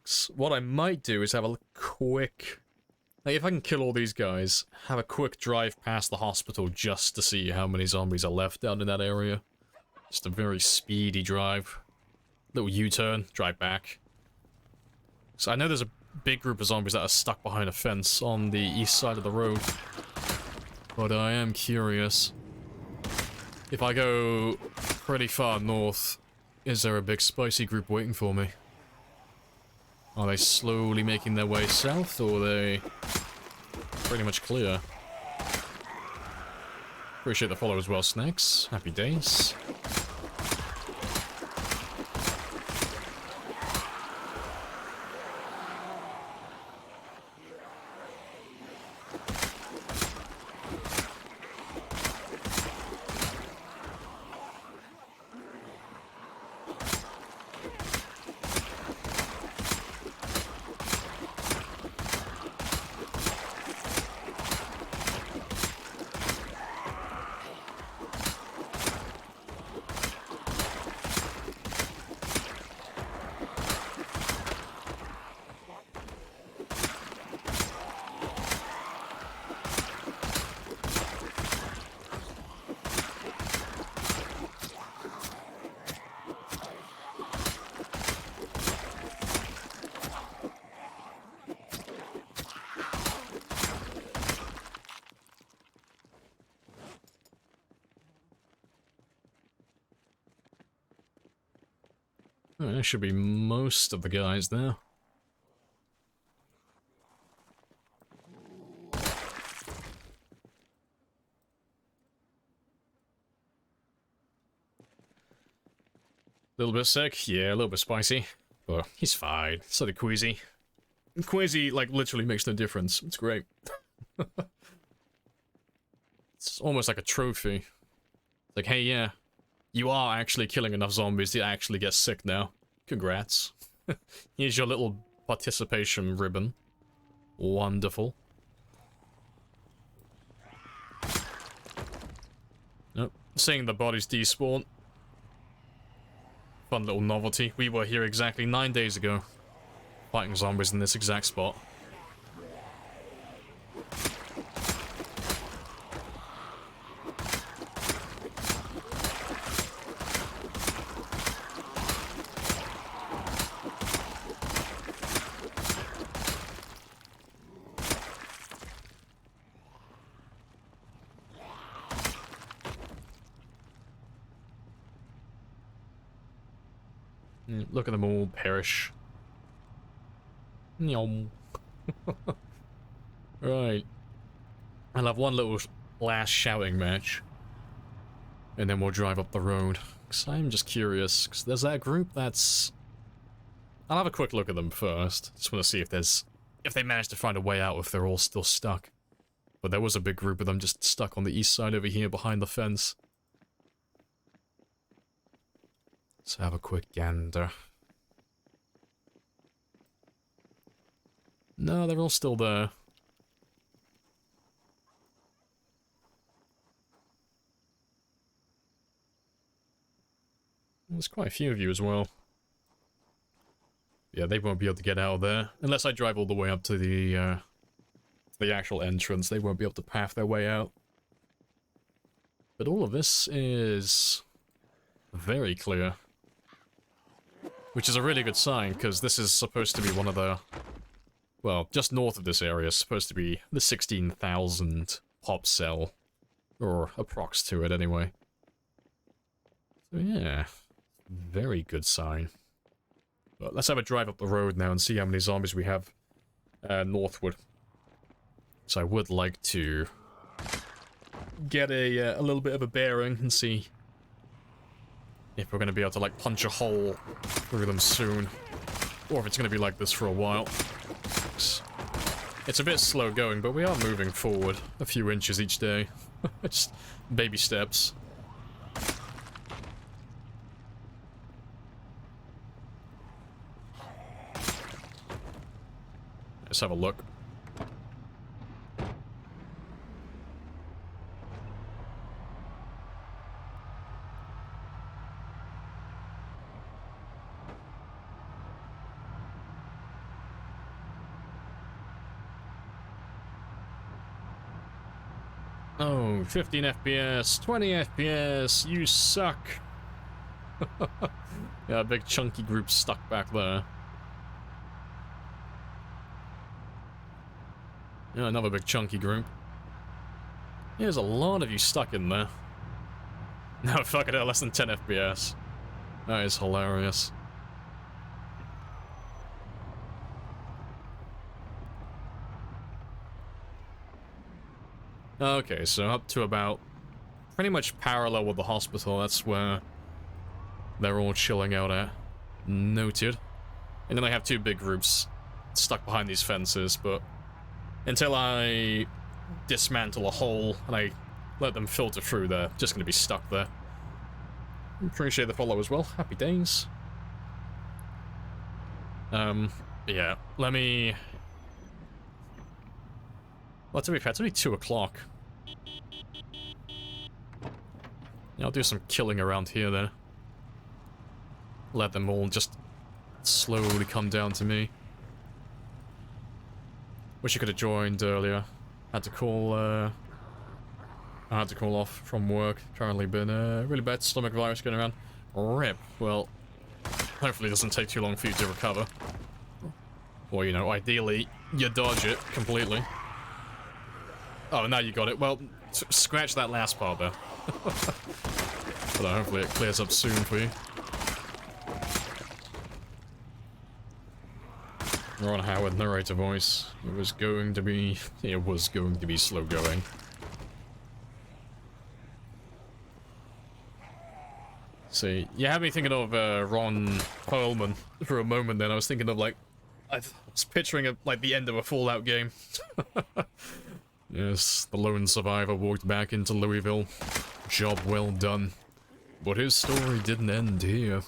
So what I might do is have a quick... Like, if I can kill all these guys, have a quick drive past the hospital just to see how many zombies are left down in that area. Just a very speedy drive. Little U-turn, drive back. So I know there's a big group of zombies that are stuck behind a fence on the east side of the road. But I am curious. If I go pretty far north, is there a big spicy group waiting for me? Are they slowly making their way south, or are they pretty much clear? Appreciate the follow as well, Snacks. Happy days. Oh, there should be most of the guys there. Little bit sick, yeah, a little bit spicy. But he's fine. Sort of queasy. Queasy, like, literally makes no difference. It's great. It's almost like a trophy. Like, hey, yeah, you are actually killing enough zombies to actually get sick now. Congrats. Here's your little participation ribbon. Wonderful. Nope. Seeing the bodies despawn. Fun little novelty. We were here exactly 9 days ago, fighting zombies in this exact spot. Look at them all perish. Nyom. Right. I'll have one little last shouting match. And then we'll drive up the road. Because I'm just curious. Because there's that group that's... I'll have a quick look at them first. Just want to see if there's... If they managed to find a way out, if they're all still stuck. But there was a big group of them just stuck on the east side over here behind the fence. Let's have a quick gander. No, they're all still there. There's quite a few of you as well. Yeah, they won't be able to get out of there. Unless I drive all the way up to the actual entrance, they won't be able to path their way out. But all of this is very clear. Which is a really good sign, because this is supposed to be one of the... Well, just north of this area is supposed to be the 16,000 pop cell. Or approx to it, anyway. So yeah, very good sign. But let's have a drive up the road now and see how many zombies we have northward. So I would like to get a little bit of a bearing and see if we're going to be able to, like, punch a hole through them soon. Or if it's going to be like this for a while. It's a bit slow going, but we are moving forward a few inches each day. Just baby steps. Let's have a look. Oh, 15 FPS, 20 FPS, you suck. Yeah, a big chunky group stuck back there. Yeah, another big chunky group. There's a lot of you stuck in there. No, fuck it, less than 10 FPS. That is hilarious. Okay, so up to about pretty much parallel with the hospital. That's where they're all chilling out at. Noted. And then I have two big groups stuck behind these fences, but until I dismantle a hole and I let them filter through, they're just going to be stuck there. Appreciate the follow as well. Happy days. Yeah, let me... Well, to be fair, it's only 2 o'clock. Yeah, I'll do some killing around here then. Let them all just slowly come down to me. Wish you could have joined earlier. Had to call, I had to call off from work. Currently been a really bad stomach virus going around. RIP. Well, hopefully it doesn't take too long for you to recover. Or, you know, ideally, you dodge it completely. Oh, now you got it. Well, scratch that last part there. But hopefully it clears up soon for you. Ron Howard, narrator voice. It was going to be slow going. See, you had me thinking of Ron Perlman for a moment then. I was thinking of, like, I was picturing like the end of a Fallout game. Yes, the lone survivor walked back into Louisville. Job well done. But his story didn't end here.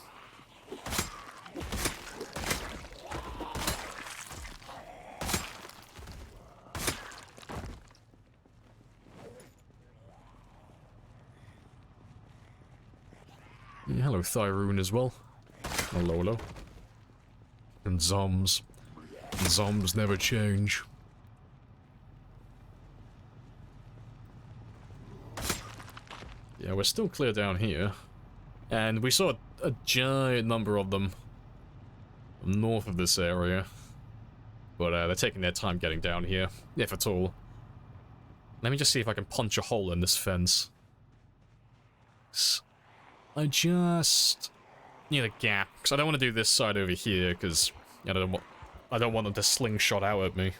Yeah, hello, Thyroon as well. Hello. And Zombs. Zombs never change. Yeah, we're still clear down here. And we saw a giant number of them north of this area. But they're taking their time getting down here, if at all. Let me just see if I can punch a hole in this fence. I just need a gap, because I don't want to do this side over here, because I don't want them to slingshot out at me.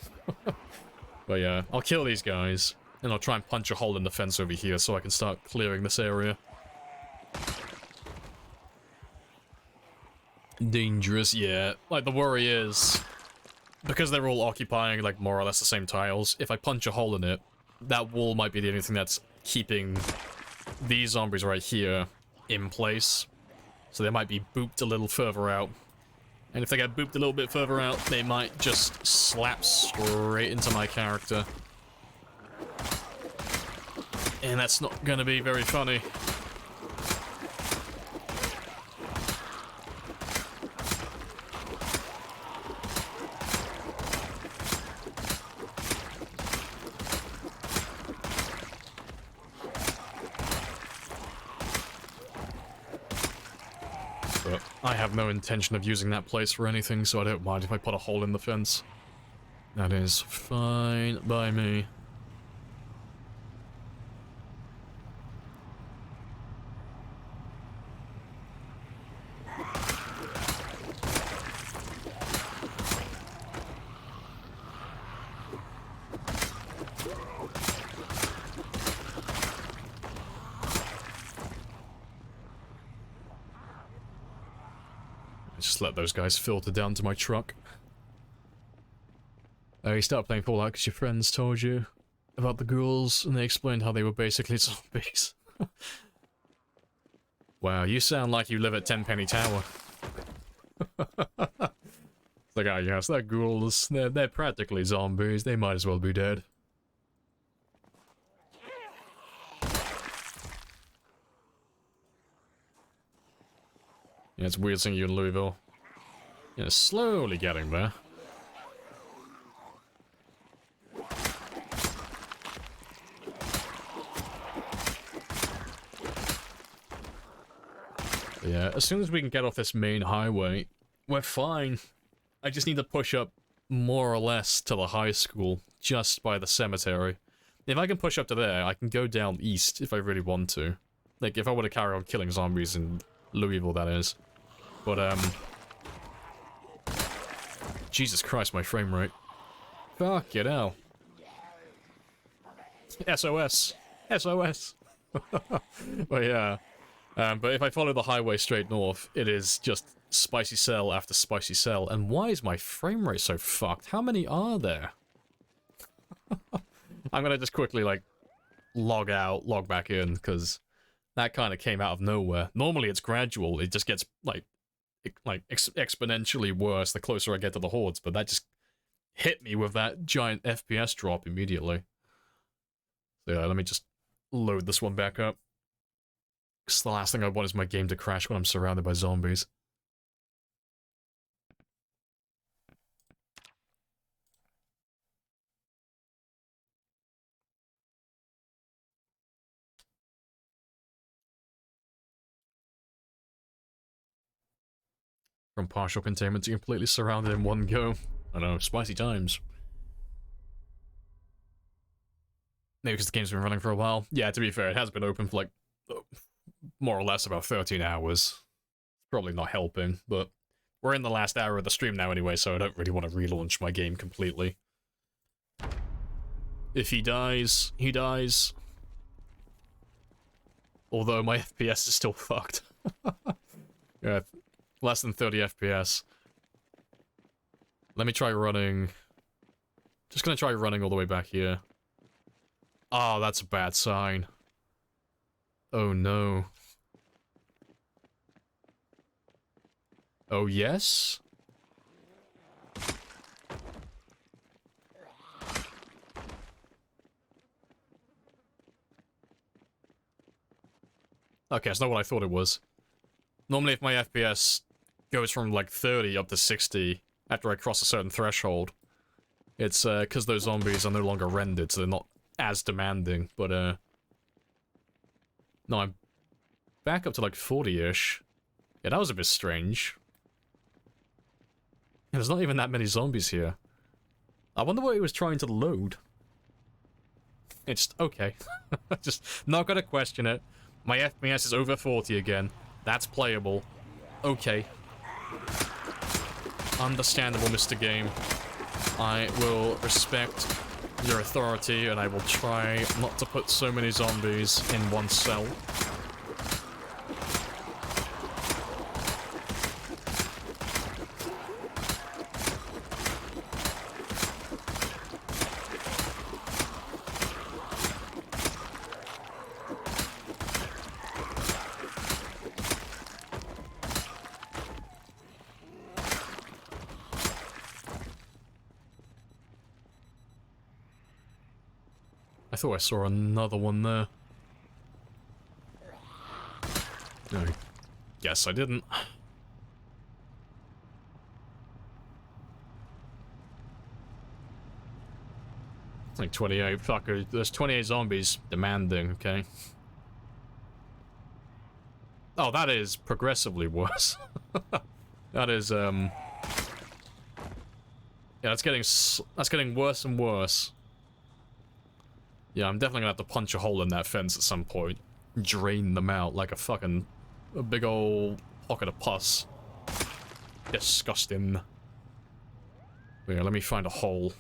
But yeah, I'll kill these guys, and I'll try and punch a hole in the fence over here so I can start clearing this area. Dangerous, yeah. Like, the worry is, because they're all occupying, like, more or less the same tiles, if I punch a hole in it, that wall might be the only thing that's keeping these zombies right here in place. So they might be booped a little further out. And if they get booped a little bit further out, they might just slap straight into my character. And that's not gonna be very funny. But I have no intention of using that place for anything, so I don't mind if I put a hole in the fence. That is fine by me. Just let those guys filter down to my truck. You started playing Fallout because your friends told you about the ghouls, and they explained how they were basically zombies. Wow, you sound like you live at Tenpenny Tower. It's like, ah, yes, they're ghouls. They're practically zombies. They might as well be dead. Yeah, it's weird seeing you in Louisville. Yeah, slowly getting there. But yeah, as soon as we can get off this main highway, we're fine. I just need to push up more or less to the high school, just by the cemetery. If I can push up to there, I can go down east if I really want to. Like, if I want to carry on killing zombies in Louisville, that is. But, Jesus Christ, my frame rate. Fuck it hell. SOS. SOS. But yeah. But if I follow the highway straight north, it is just spicy cell after spicy cell. And why is my frame rate so fucked? How many are there? I'm gonna just quickly, like, log out, log back in, because that kind of came out of nowhere. Normally it's gradual, it just gets, like exponentially worse the closer I get to the hordes, but that just hit me with that giant FPS drop immediately. So yeah, let me just load this one back up. Because the last thing I want is my game to crash when I'm surrounded by zombies. From partial containment to completely surrounded in one go. I know, spicy times. Maybe because the game's been running for a while. Yeah, to be fair, it has been open for like, more or less about 13 hours. Probably not helping, but we're in the last hour of the stream now anyway, so I don't really want to relaunch my game completely. If he dies, he dies. Although my FPS is still fucked. Yeah, less than 30 FPS. Let me try running. Just gonna try running all the way back here. Oh, that's a bad sign. Oh no. Oh yes? Okay, it's not what I thought it was. Normally if my FPS goes from like 30 up to 60 after I cross a certain threshold, it's because those zombies are no longer rendered, so they're not as demanding, but no, I'm back up to like 40-ish. Yeah, that was a bit strange. And there's not even that many zombies here. I wonder what he was trying to load. It's okay. Just not gonna question it. My FPS is over 40 again. That's playable. Okay. Understandable, Mr. Game. I will respect your authority, and I will try not to put so many zombies in one cell. I thought I saw another one there. No. Guess I didn't. It's like 28. Fuck, there's 28 zombies demanding, okay? Oh, that is progressively worse. That is, yeah, that's getting worse and worse. Yeah, I'm definitely gonna have to punch a hole in that fence at some point. Drain them out like a big old pocket of pus. Disgusting. Yeah, let me find a hole.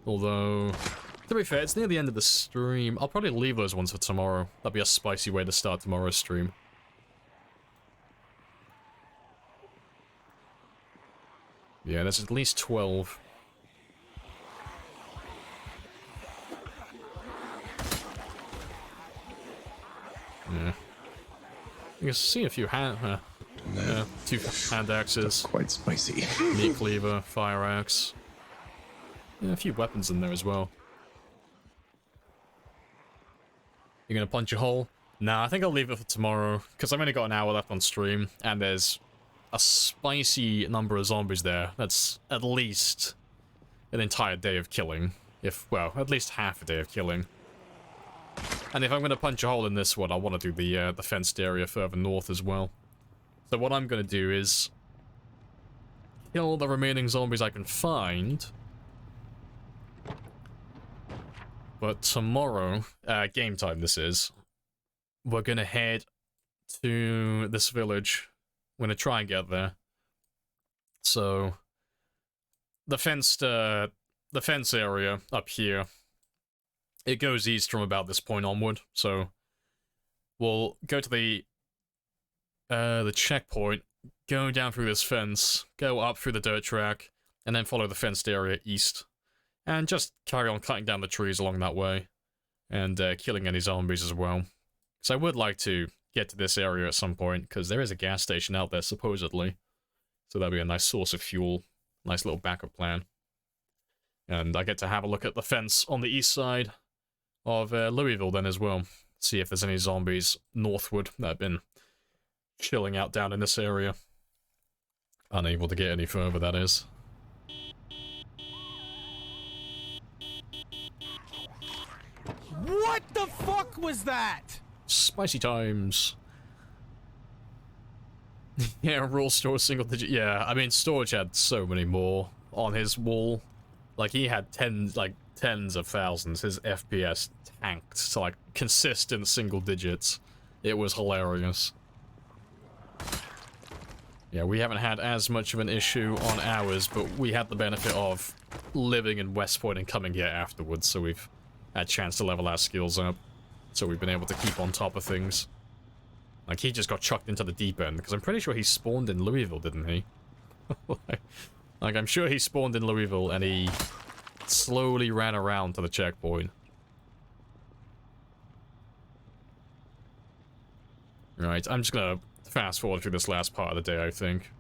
Although, to be fair, it's near the end of the stream. I'll probably leave those ones for tomorrow. That'd be a spicy way to start tomorrow's stream. Yeah, there's at least 12. Yeah. You can see a few two hand axes. Quite spicy. Meat cleaver, fire axe. Yeah, a few weapons in there as well. You're gonna punch a hole? Nah, I think I'll leave it for tomorrow, because I've only got an hour left on stream, and there's a spicy number of zombies there. That's at least an entire day of killing. Well, at least half a day of killing. And if I'm going to punch a hole in this one, I want to do the fenced area further north as well. So what I'm going to do is kill the remaining zombies I can find. But tomorrow, game time this is, we're going to head to this village. I'm going to try and get there. So, the fence area up here, it goes east from about this point onward. So, we'll go to the checkpoint, go down through this fence, go up through the dirt track, and then follow the fenced area east. And just carry on cutting down the trees along that way, and killing any zombies as well. So I would like to get to this area at some point, because there is a gas station out there, supposedly. So that'd be a nice source of fuel, nice little backup plan. And I get to have a look at the fence on the east side of Louisville then as well. See if there's any zombies northward that have been chilling out down in this area. Unable to get any further, that is. What the fuck was that? Spicy times. Yeah, raw storage single digit. Yeah, I mean, Storage had so many more on his wall. Like, he had tens of thousands. His FPS tanked to, like, consistent single digits. It was hilarious. Yeah, we haven't had as much of an issue on ours, but we had the benefit of living in West Point and coming here afterwards, so we've had a chance to level our skills up. So we've been able to keep on top of things. Like, he just got chucked into the deep end, because I'm pretty sure he spawned in Louisville, didn't he? like, I'm sure he spawned in Louisville, and he slowly ran around to the checkpoint. Right, I'm just gonna fast forward through this last part of the day, I think.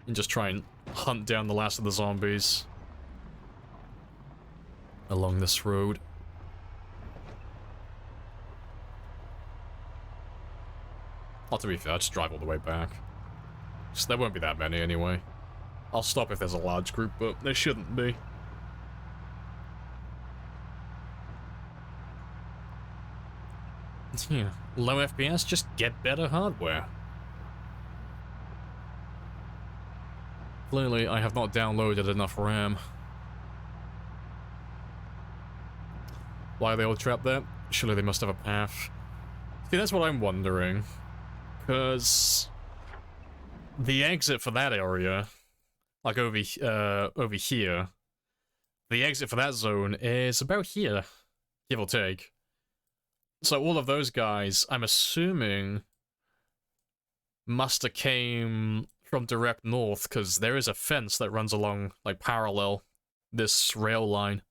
And just try and hunt down the last of the zombies along this road. Oh, to be fair, I'll just drive all the way back. Just, there won't be that many anyway. I'll stop if there's a large group, but there shouldn't be. Yeah, low FPS, just get better hardware. Clearly, I have not downloaded enough RAM. Why are they all trapped there? Surely they must have a path. See, that's what I'm wondering. Because the exit for that area, like over here, the exit for that zone is about here, give or take. So all of those guys, I'm assuming, must have came from direct north, because there is a fence that runs along, like, parallel this rail line.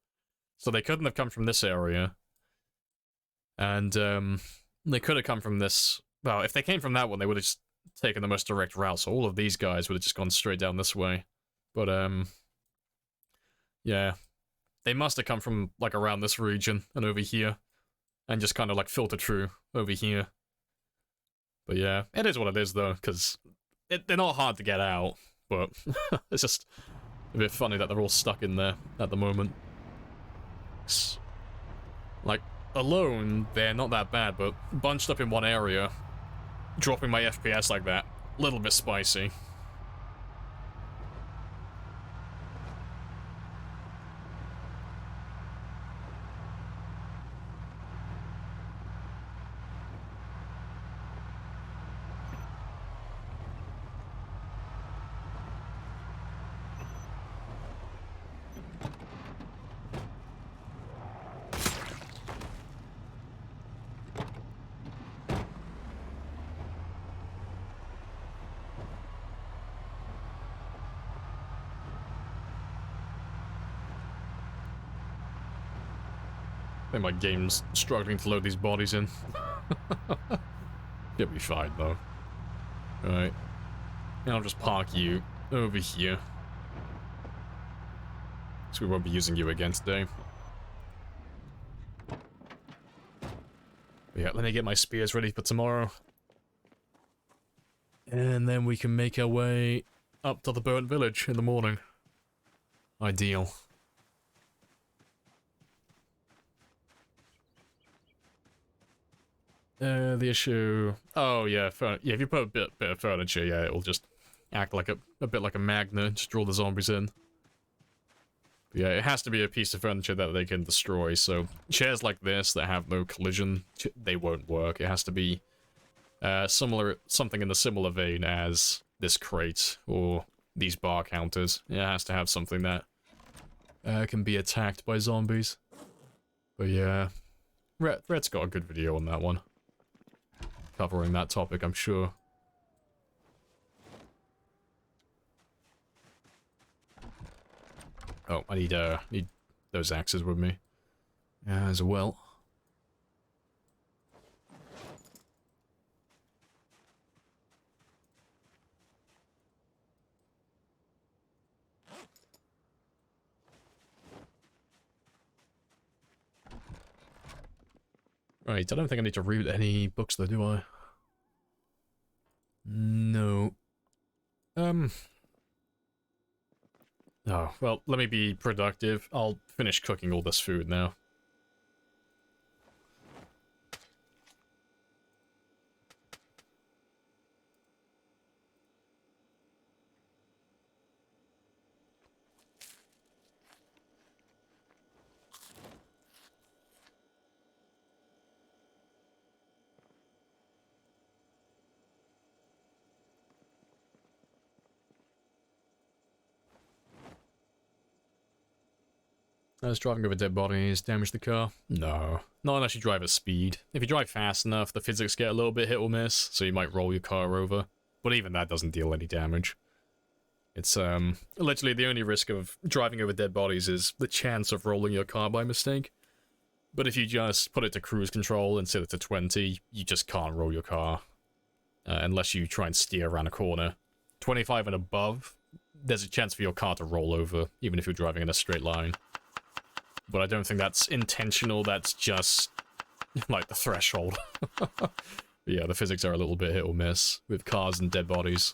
So they couldn't have come from this area. And, they could have come from this. Well, if they came from that one, they would have just taken the most direct route, so all of these guys would have just gone straight down this way. But, yeah. They must have come from, like, around this region and over here. And just kind of, like, filtered through over here. But yeah, it is what it is, though, because they're not hard to get out. But it's just a bit funny that they're all stuck in there at the moment. Like, alone, they're not that bad, but bunched up in one area, dropping my FPS like that, a little bit spicy. I think my game's struggling to load these bodies in. You'll be fine, though. Alright. And I'll just park you over here. So we won't be using you again today. But yeah, let me get my spears ready for tomorrow. And then we can make our way up to the burnt village in the morning. Ideal. The issue... Oh, yeah, yeah, if you put a bit of furniture, yeah, it'll just act like a bit like a magnet, just draw the zombies in. But yeah, it has to be a piece of furniture that they can destroy, so chairs like this that have no collision, they won't work. It has to be something in the similar vein as this crate, or these bar counters. It has to have something that can be attacked by zombies. But yeah, Red's got a good video on that one, covering that topic, I'm sure. Oh, I need those axes with me as well. Right, I don't think I need to read any books though, do I? No. Oh, well, let me be productive. I'll finish cooking all this food now. As driving over dead bodies damage the car? No. Not unless you drive at speed. If you drive fast enough, the physics get a little bit hit or miss, so you might roll your car over. But even that doesn't deal any damage. It's, literally the only risk of driving over dead bodies is the chance of rolling your car by mistake. But if you just put it to cruise control and set it to 20, you just can't roll your car. Unless you try and steer around a corner. 25 and above, there's a chance for your car to roll over, even if you're driving in a straight line. But I don't think that's intentional, that's just, like, the threshold. Yeah, the physics are a little bit hit or miss with cars and dead bodies.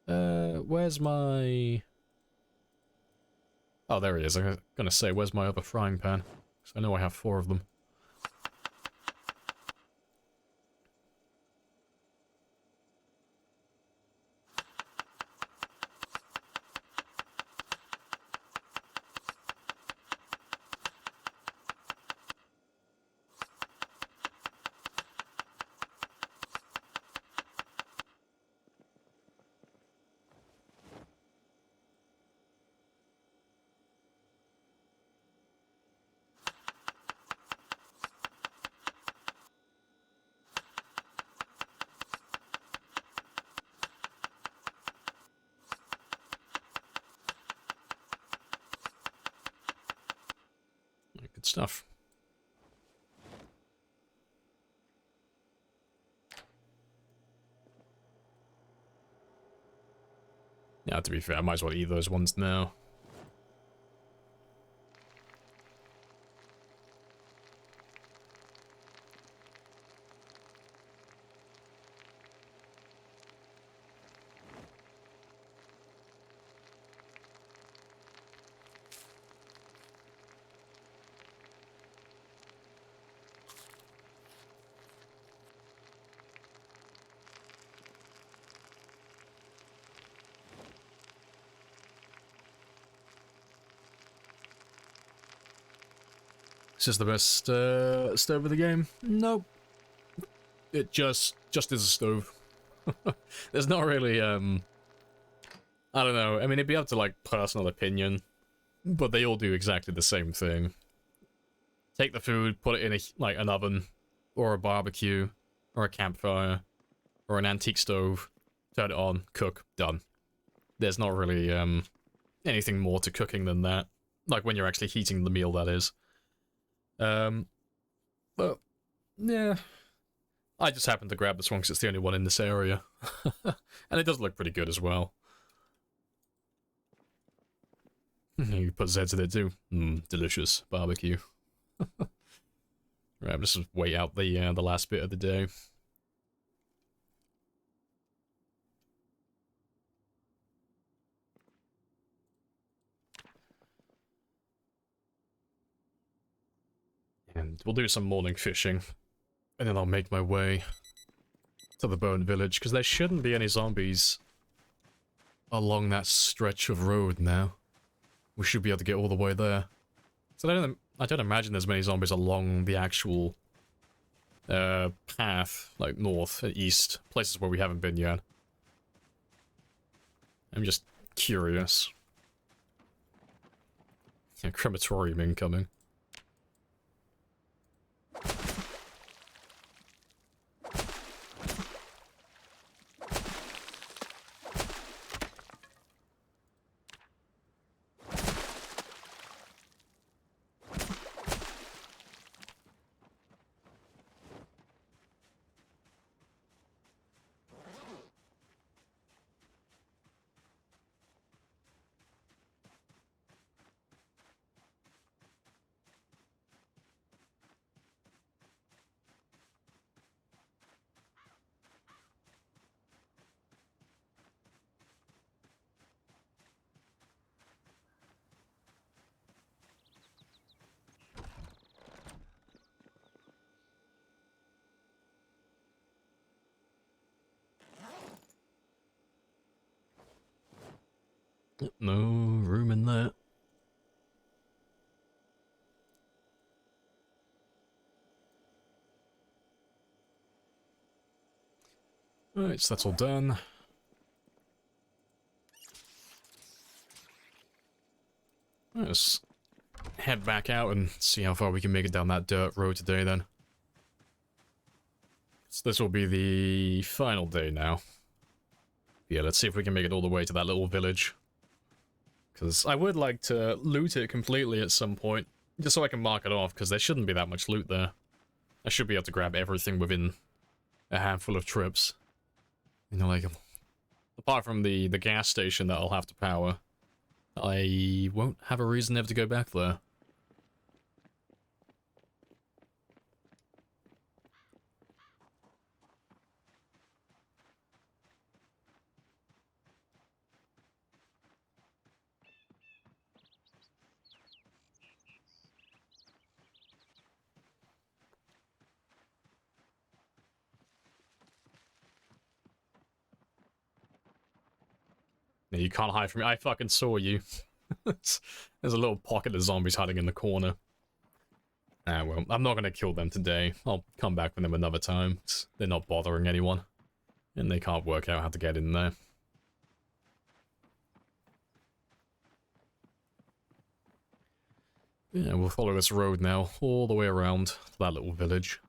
Where's my... Oh, there he is. I'm gonna say, where's my other frying pan? 'Cause I know I have 4 of them. Good stuff. Yeah, to be fair, I might as well eat those ones now. Is this the best stove of the game? Nope. It just is a stove. There's not really, I don't know. I mean, it'd be up to, like, personal opinion. But they all do exactly the same thing. Take the food, put it in, like, an oven, or a barbecue, or a campfire, or an antique stove, turn it on, cook, done. There's not really, anything more to cooking than that. Like, when you're actually heating the meal, that is. But, yeah. I just happened to grab this one because it's the only one in this area. And it does look pretty good as well. You put Zeds in it too. Delicious barbecue. Right, I'm just wait out the last bit of the day. And we'll do some morning fishing. And then I'll make my way to the Bone Village, because there shouldn't be any zombies along that stretch of road now. We should be able to get all the way there. So I don't imagine there's many zombies along the actual path, like north and east, places where we haven't been yet. I'm just curious. Yeah, crematorium incoming. No room in there. Alright, so that's all done. Let's head back out and see how far we can make it down that dirt road today then. So this will be the final day now. Yeah, let's see if we can make it all the way to that little village. Because I would like to loot it completely at some point, just so I can mark it off, because there shouldn't be that much loot there. I should be able to grab everything within a handful of trips. You know, like, apart from the gas station that I'll have to power, I won't have a reason ever to go back there. No, you can't hide from me. I fucking saw you. There's a little pocket of zombies hiding in the corner. Ah, well, I'm not gonna kill them today. I'll come back with them another time. They're not bothering anyone. And they can't work out how to get in there. Yeah, we'll follow this road now, all the way around to that little village.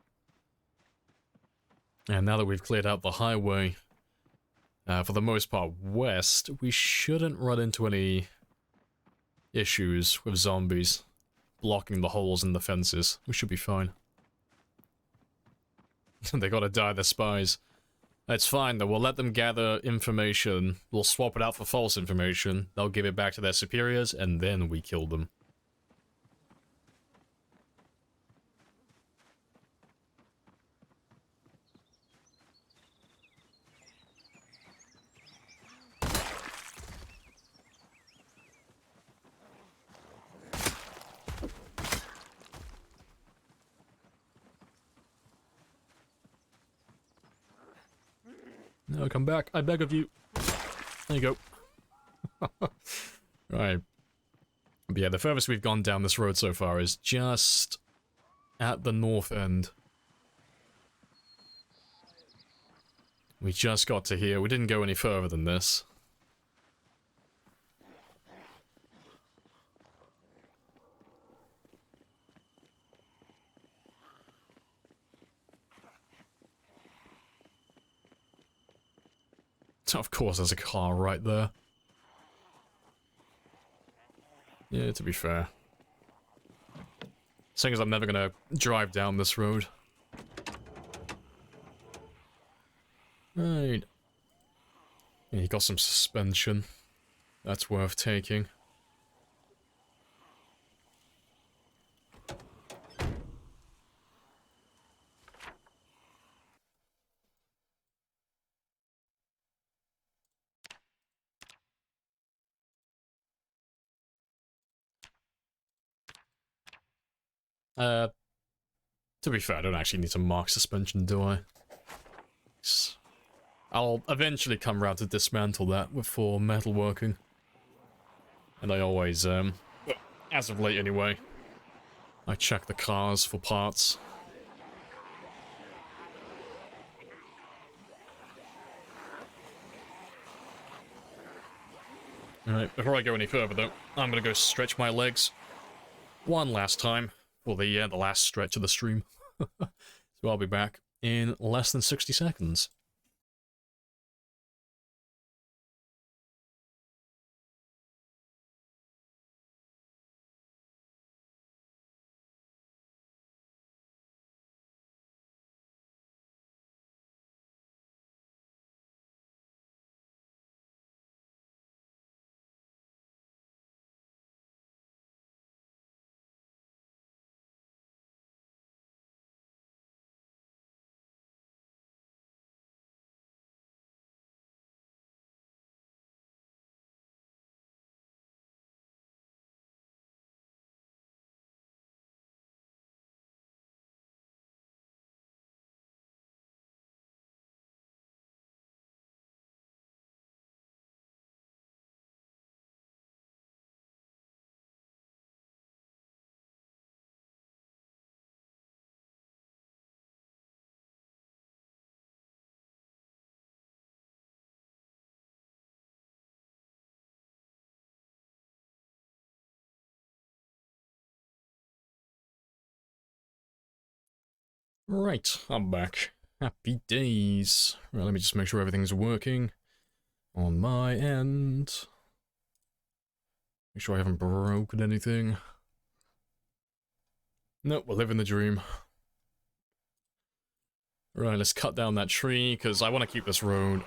And now that we've cleared out the highway, for the most part west, we shouldn't run into any issues with zombies blocking the holes in the fences. We should be fine. They gotta die, they're spies. It's fine though, we'll let them gather information, we'll swap it out for false information, they'll give it back to their superiors, and then we kill them. No, come back. I beg of you. There you go. Right. But yeah, the furthest we've gone down this road so far is just at the north end. We just got to here. We didn't go any further than this. Of course, there's a car right there. Yeah, to be fair. Seeing as I'm never gonna drive down this road. Right. Yeah, you got some suspension. That's worth taking. To be fair, I don't actually need to mark suspension, do I? I'll eventually come round to dismantle that before metalworking. And I always, as of late anyway, I check the cars for parts. Alright, before I go any further though, I'm gonna go stretch my legs one last time for the last stretch of the stream. So I'll be back in less than 60 seconds. Right, I'm back. Happy days. Right, let me just make sure everything's working on my end. Make sure I haven't broken anything. Nope, we're living the dream. Right, let's cut down that tree, because I want to keep this road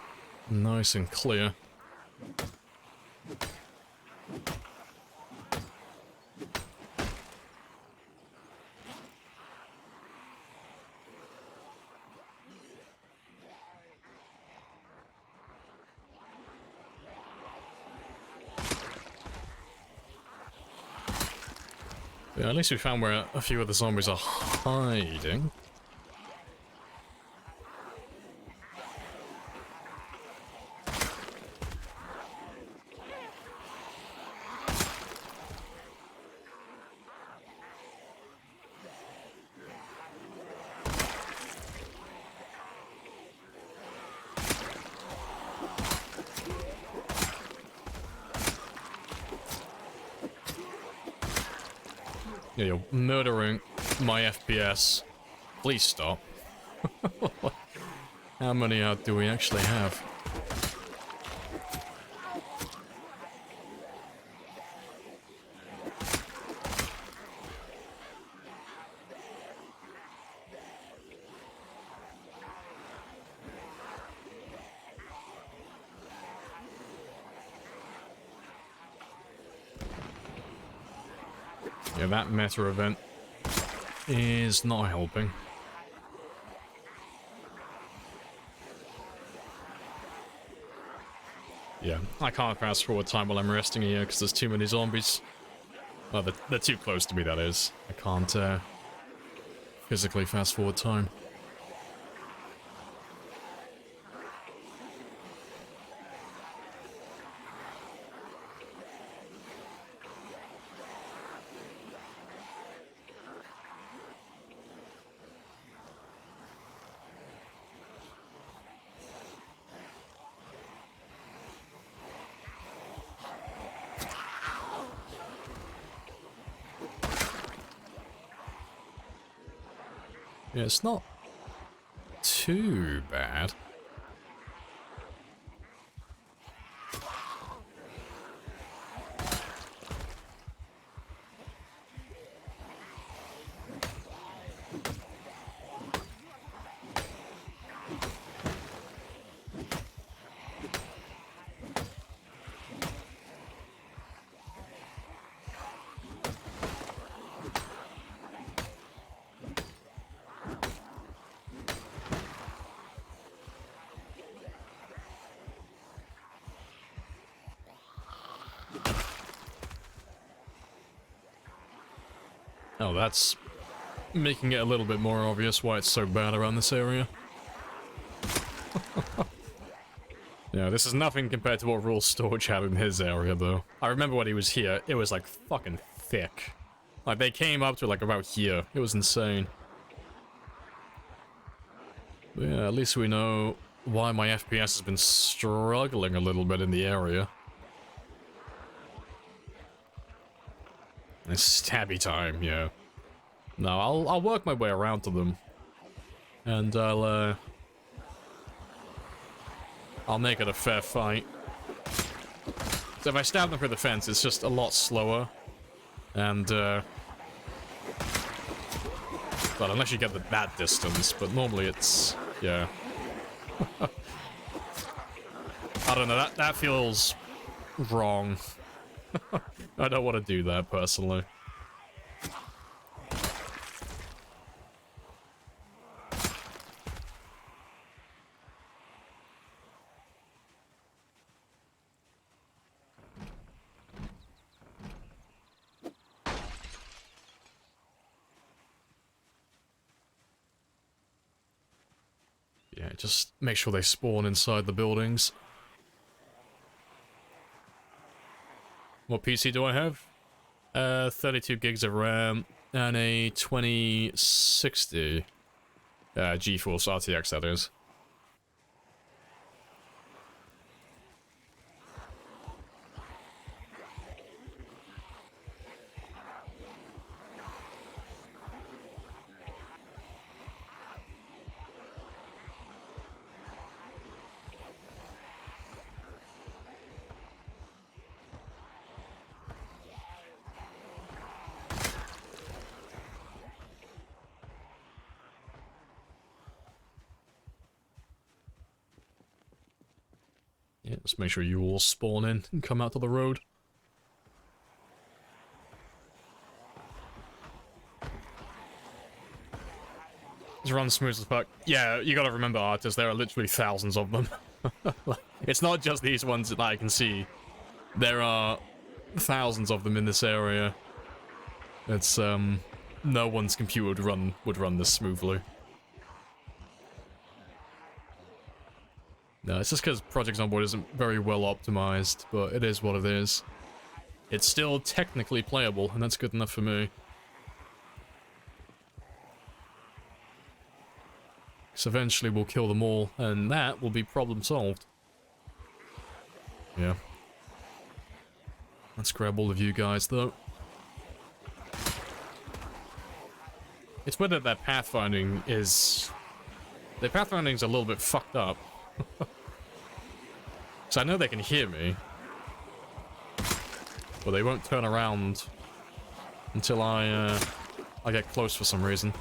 nice and clear. Yeah, at least we found where a few of the zombies are hiding. Yeah, you're murdering my FPS. Please stop. How many do we actually have? Yeah, that meta event is not helping. Yeah, I can't fast forward time while I'm resting here because there's too many zombies. Well, they're too close to me, that is. I can't physically fast forward time. Yeah, it's not too bad. Oh, that's making it a little bit more obvious why it's so bad around this area. Yeah, this is nothing compared to what Raw Storage had in his area, though. I remember when he was here, it was, like, fucking thick. Like, they came up to, like, about here. It was insane. But yeah, at least we know why my FPS has been struggling a little bit in the area. It's stabby time, yeah. No, I'll work my way around to them. And I'll make it a fair fight. So if I stab them through the fence, it's just a lot slower. And, but unless you get that distance, but normally it's, yeah. I don't know, that feels wrong. I don't want to do that, personally. Yeah, just make sure they spawn inside the buildings. What PC do I have? 32 gigs of RAM and a 2060 GeForce RTX, that is. Yeah, just make sure you all spawn in and come out to the road. Just run smooth as fuck. Yeah, you gotta remember, artists, there are literally thousands of them. It's not just these ones that I can see. There are thousands of them in this area. It's, no one's computer would run this smoothly. No, it's just because Project Zomboid isn't very well optimized, but it is what it is. It's still technically playable, and that's good enough for me. So eventually we'll kill them all, and that will be problem solved. Yeah. Let's grab all of you guys, though. It's weird that that pathfinding is... The pathfinding's a little bit fucked up. So I know they can hear me. But they won't turn around until I get close for some reason.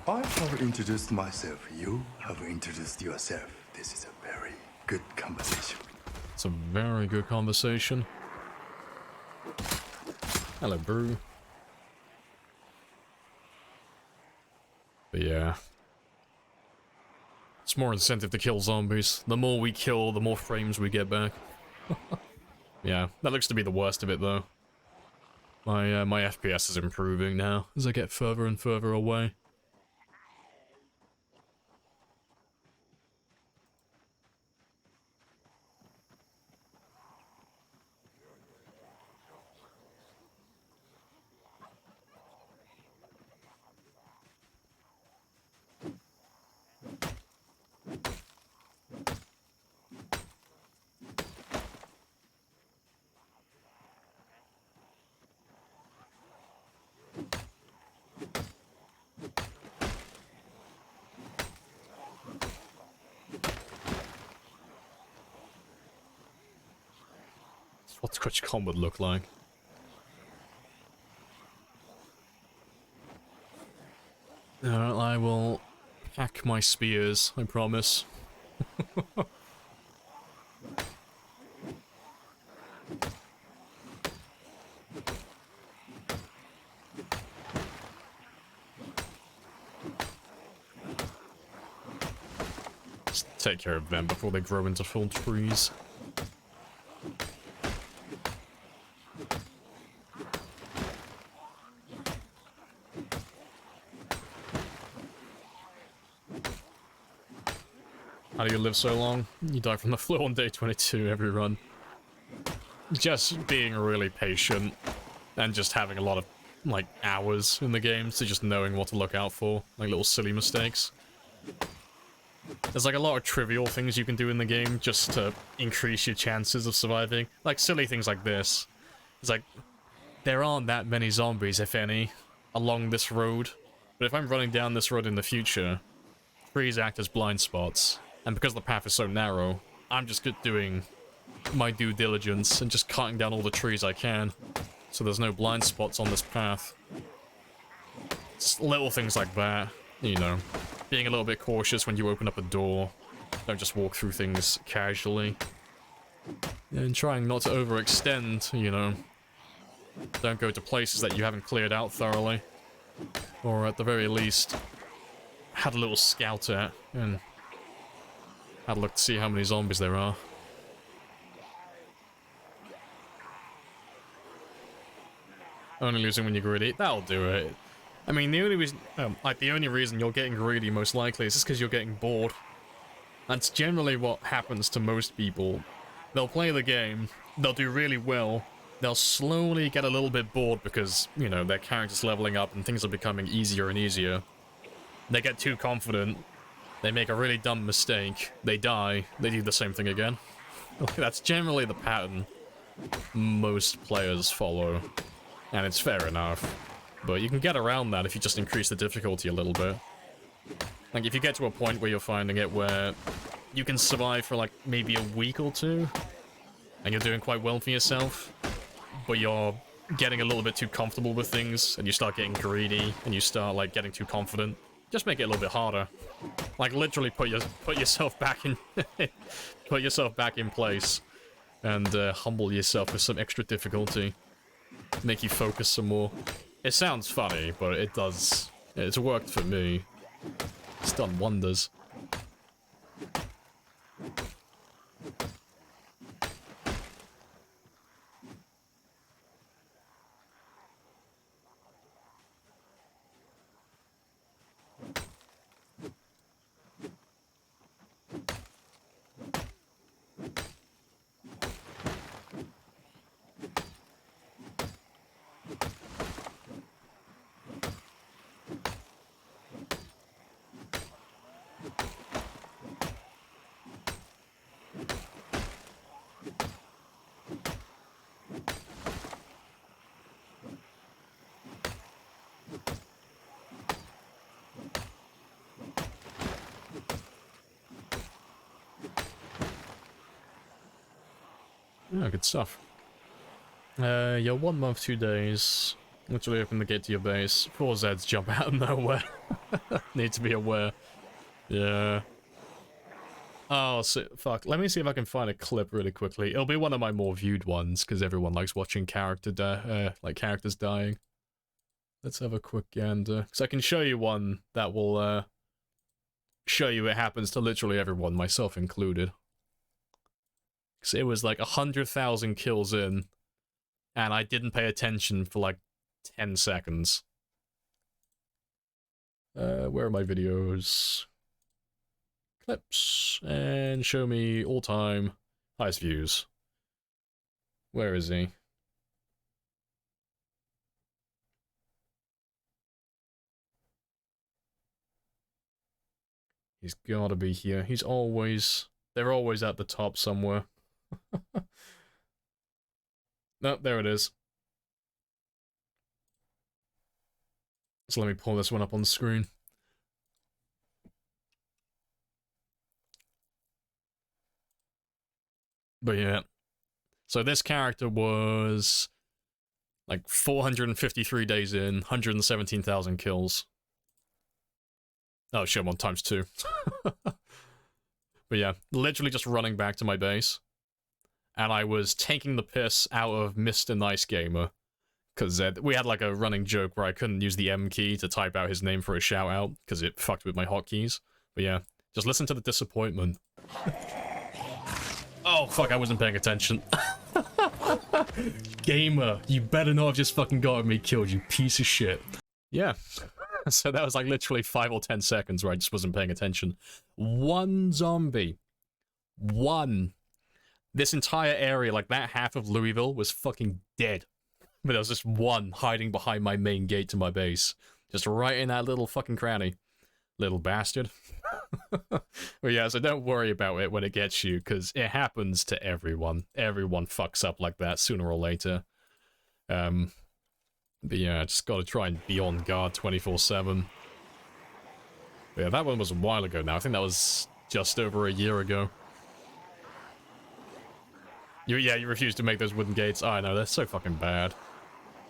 I have introduced myself. You have introduced yourself. This is a very good conversation. It's a very good conversation. Hello, Brew. But yeah. It's more incentive to kill zombies. The more we kill, the more frames we get back. Yeah, that looks to be the worst of it, though. My FPS is improving now as I get further and further away. What TwitchCon would look like. I will hack my spears, I promise. Just take care of them before they grow into full trees. How do you live so long? You die from the flu on day 22 every run. Just being really patient and just having a lot of, like, hours in the game, so just knowing what to look out for, like little silly mistakes. There's like a lot of trivial things you can do in the game just to increase your chances of surviving. Like silly things like this. It's like, there aren't that many zombies, if any, along this road. But if I'm running down this road in the future, trees act as blind spots. And because the path is so narrow, I'm just doing my due diligence and just cutting down all the trees I can. So there's no blind spots on this path. Just little things like that, you know. Being a little bit cautious when you open up a door. Don't just walk through things casually. And trying not to overextend, you know. Don't go to places that you haven't cleared out thoroughly. Or at the very least, had a little scout at and had a look to see how many zombies there are. Only losing when you're greedy. That'll do it. I mean, the only reason, the only reason you're getting greedy most likely is just because you're getting bored. That's generally what happens to most people. They'll play the game, they'll do really well, they'll slowly get a little bit bored because, you know, their character's leveling up and things are becoming easier and easier. They get too confident, they make a really dumb mistake, they die, they do the same thing again. That's generally the pattern most players follow. And it's fair enough. But you can get around that if you just increase the difficulty a little bit. Like, if you get to a point where you're finding it where you can survive for, like, maybe a week or two, and you're doing quite well for yourself, but you're getting a little bit too comfortable with things, and you start getting greedy, and you start, like, getting too confident, just make it a little bit harder. Like, literally put yourself back in... put yourself back in place, and humble yourself with some extra difficulty. Make you focus some more. It sounds funny, but it does. It's worked for me. It's done wonders. Oh, good stuff. You're 1 month, 2 days. Literally open the gate to your base. 4 Zeds jump out of nowhere. Need to be aware. Yeah. Oh, so, fuck. Let me see if I can find a clip really quickly. It'll be one of my more viewed ones, because everyone likes watching characters dying. Let's have a quick gander. Because I can show you one that will, show you it happens to literally everyone, myself included. Because it was like 100,000 kills in, and I didn't pay attention for like 10 seconds. Where are my videos? Clips, and show me all-time highest views. Where is he? He's gotta be here. He's always... They're always at the top somewhere. No, there it is. So let me pull this one up on the screen. But yeah. So this character was like 453 days in, 117,000 kills. Oh shit, I'm on ×2. But yeah, literally just running back to my base. And I was taking the piss out of Mr. Nice Gamer. Because we had like a running joke where I couldn't use the M key to type out his name for a shout out, because it fucked with my hotkeys. But yeah, just listen to the disappointment. Oh, fuck, I wasn't paying attention. Gamer, you better not have just fucking gotten me killed, you piece of shit. Yeah. So that was like literally 5 or 10 seconds where I just wasn't paying attention. One zombie. One. This entire area, like that half of Louisville, was fucking dead. But there was just one hiding behind my main gate to my base. Just right in that little fucking cranny. Little bastard. But yeah, so don't worry about it when it gets you, because it happens to everyone. Everyone fucks up like that sooner or later. But yeah, just gotta try and be on guard 24/7. Yeah, that one was a while ago now. I think that was just over a year ago. You refuse to make those wooden gates. Oh, I know, they're so fucking bad.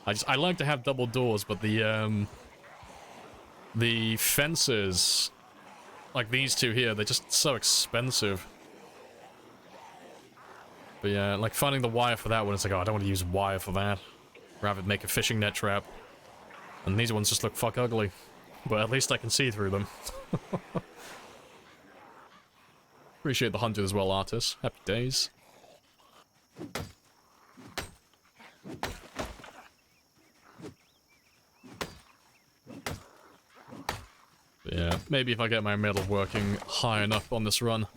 I like to have double doors, but the fences, like these two here, they're just so expensive. But yeah, like finding the wire for that one, it's like, oh, I don't want to use wire for that. Rather make a fishing net trap. And these ones just look fuck ugly. But at least I can see through them. Appreciate the hunted as well, artists. Happy days. But yeah, maybe if I get my metal working high enough on this run,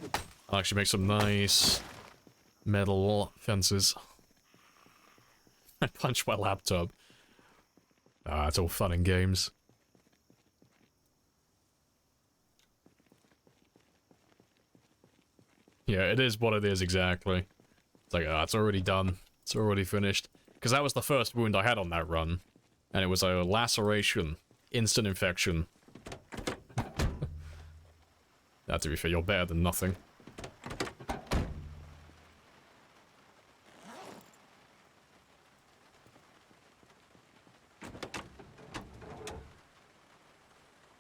I'll actually make some nice metal fences. I punched my laptop. Ah, it's all fun and games. Yeah, it is what it is exactly. It's like, ah, it's already done. It's already finished. Because that was the first wound I had on that run. And it was a laceration. Instant infection. Now, to be fair, you're better than nothing.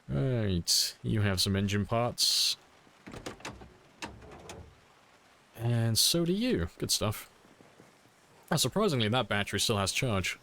Right, you have some engine parts. And so do you. Good stuff. And surprisingly, that battery still has charge.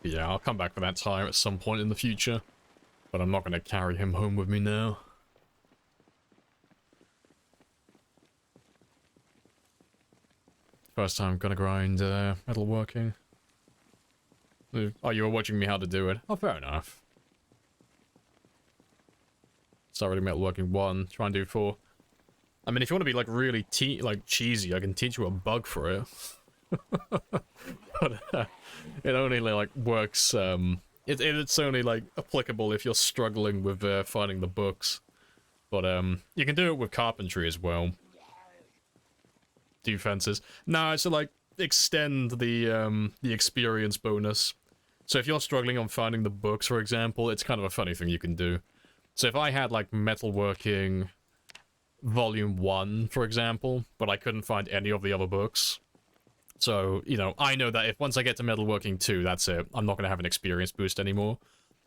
Yeah, I'll come back for that tire at some point in the future. But I'm not going to carry him home with me now. First time I'm going to grind metalworking. Oh, you were watching me how to do it. Oh, fair enough. Start already metalworking 1, try and do 4. I mean, if you want to be like really cheesy, I can teach you a bug for it. But it only like works. It's only like applicable if you're struggling with finding the books. But you can do it with carpentry as well. Do fences. No, it's to like extend the experience bonus. So if you're struggling on finding the books, for example, it's kind of a funny thing you can do. So if I had like metalworking volume 1, for example, but I couldn't find any of the other books. So, you know, I know that if once I get to metalworking 2, that's it. I'm not going to have an experience boost anymore.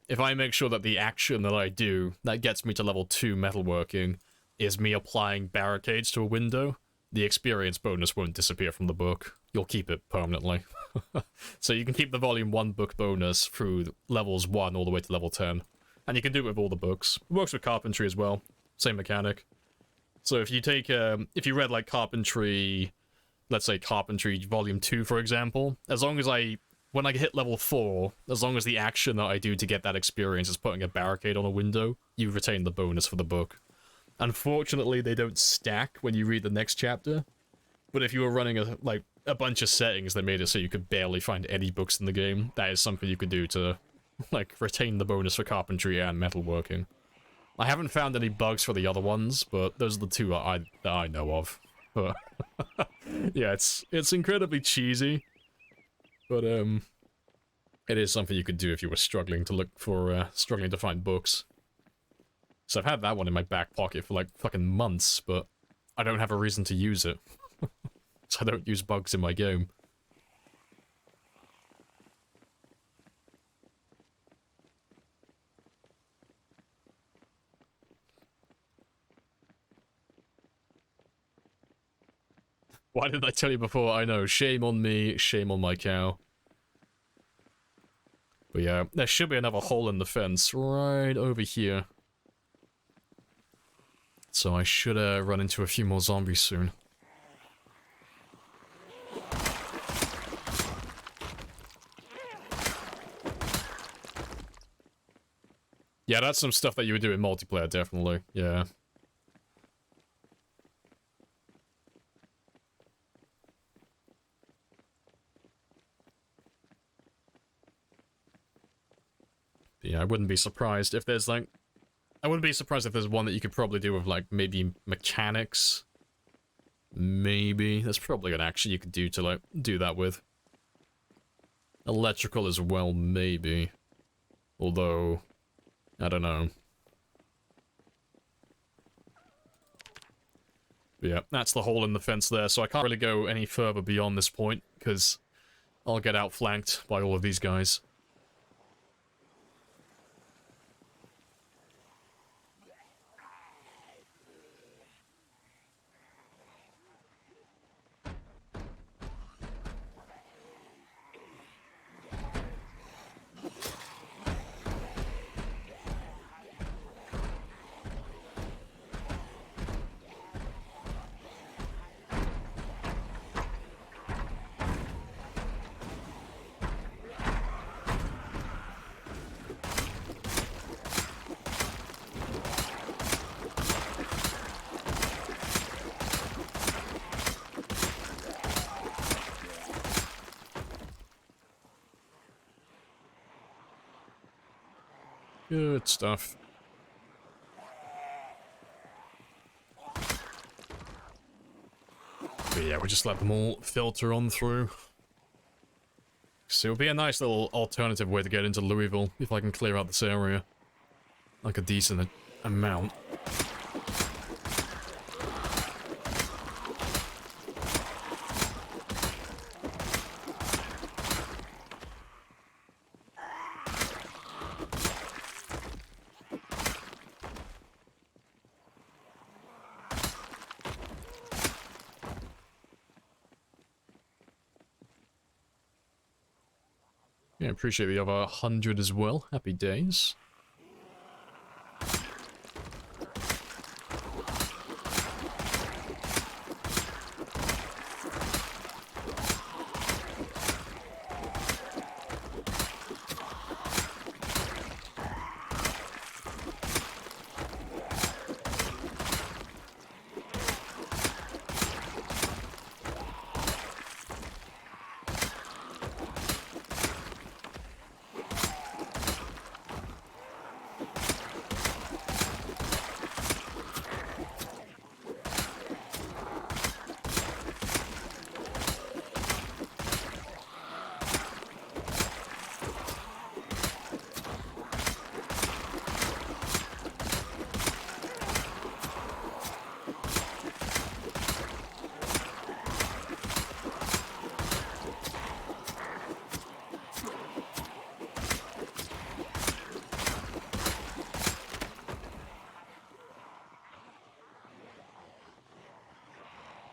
If I make sure that the action that I do that gets me to level 2 metalworking is me applying barricades to a window, the experience bonus won't disappear from the book. You'll keep it permanently. So you can keep the volume 1 book bonus through levels 1 all the way to level 10. And you can do it with all the books. It works with carpentry as well. Same mechanic. So if you take, if you read like carpentry, let's say carpentry volume 2, for example, as long as when I hit level 4, as long as the action that I do to get that experience is putting a barricade on a window, you retain the bonus for the book. Unfortunately, they don't stack when you read the next chapter, but if you were running a bunch of settings that made it so you could barely find any books in the game, that is something you could do to like, retain the bonus for carpentry and metalworking. I haven't found any bugs for the other ones, but those are the two that I know of. But yeah, it's incredibly cheesy, but it is something you could do if you were struggling to look for struggling to find books. So I've had that one in my back pocket for like fucking months, but I don't have a reason to use it. So I don't use bugs in my game. Why didn't I tell you before? I know, shame on me, shame on my cow. But yeah, there should be another hole in the fence right over here. So I should run into a few more zombies soon. Yeah, that's some stuff that you would do in multiplayer, definitely. Yeah. But yeah, I wouldn't be surprised if there's like... I wouldn't be surprised if there's one that you could probably do with like maybe mechanics. Maybe. There's probably an action you could do to like do that with. Electrical as well, maybe. Although... I don't know. But yeah, that's the hole in the fence there, so I can't really go any further beyond this point, because I'll get outflanked by all of these guys. Good stuff. But yeah, we just let them all filter on through. So it'll be a nice little alternative way to get into Louisville, if I can clear out this area. Like a decent amount. Yeah, appreciate the other 100 as well. Happy days.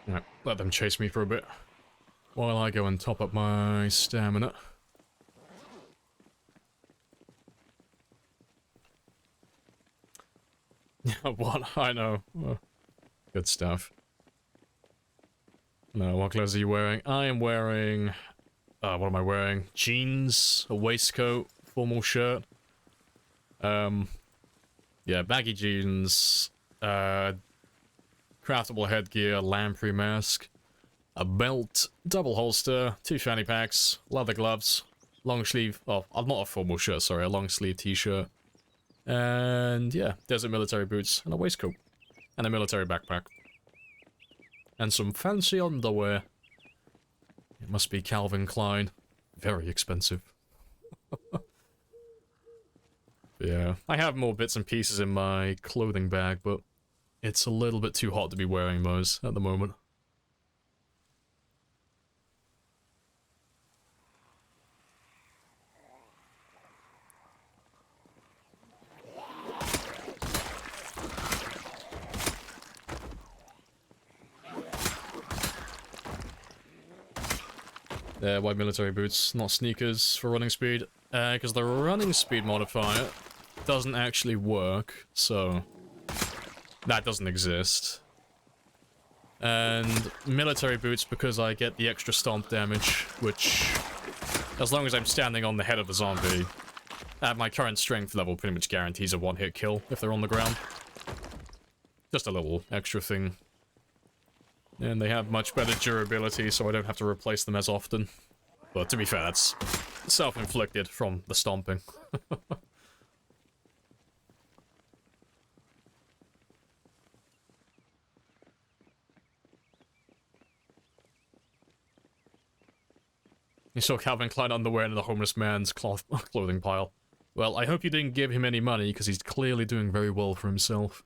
Right, let them chase me for a bit while I go and top up my stamina. What? I know. Oh, good stuff. No, what clothes are you wearing? I am wearing... what am I wearing? Jeans, a waistcoat, formal shirt. Yeah, baggy jeans, craftable headgear, lamprey mask, a belt, double holster, 2 fanny packs, leather gloves, long sleeve, oh, not a formal shirt, sorry, a long sleeve t-shirt. And yeah, desert military boots and a waistcoat. And a military backpack. And some fancy underwear. It must be Calvin Klein. Very expensive. Yeah, I have more bits and pieces in my clothing bag, but it's a little bit too hot to be wearing those at the moment. White military boots, not sneakers for running speed. Because the running speed modifier doesn't actually work, so that doesn't exist. And military boots because I get the extra stomp damage, which, as long as I'm standing on the head of the zombie, at my current strength level pretty much guarantees a one-hit kill if they're on the ground. Just a little extra thing. And they have much better durability, so I don't have to replace them as often. But to be fair, that's self-inflicted from the stomping. You saw Calvin Klein underwear in the homeless man's clothing pile. Well, I hope you didn't give him any money, because he's clearly doing very well for himself.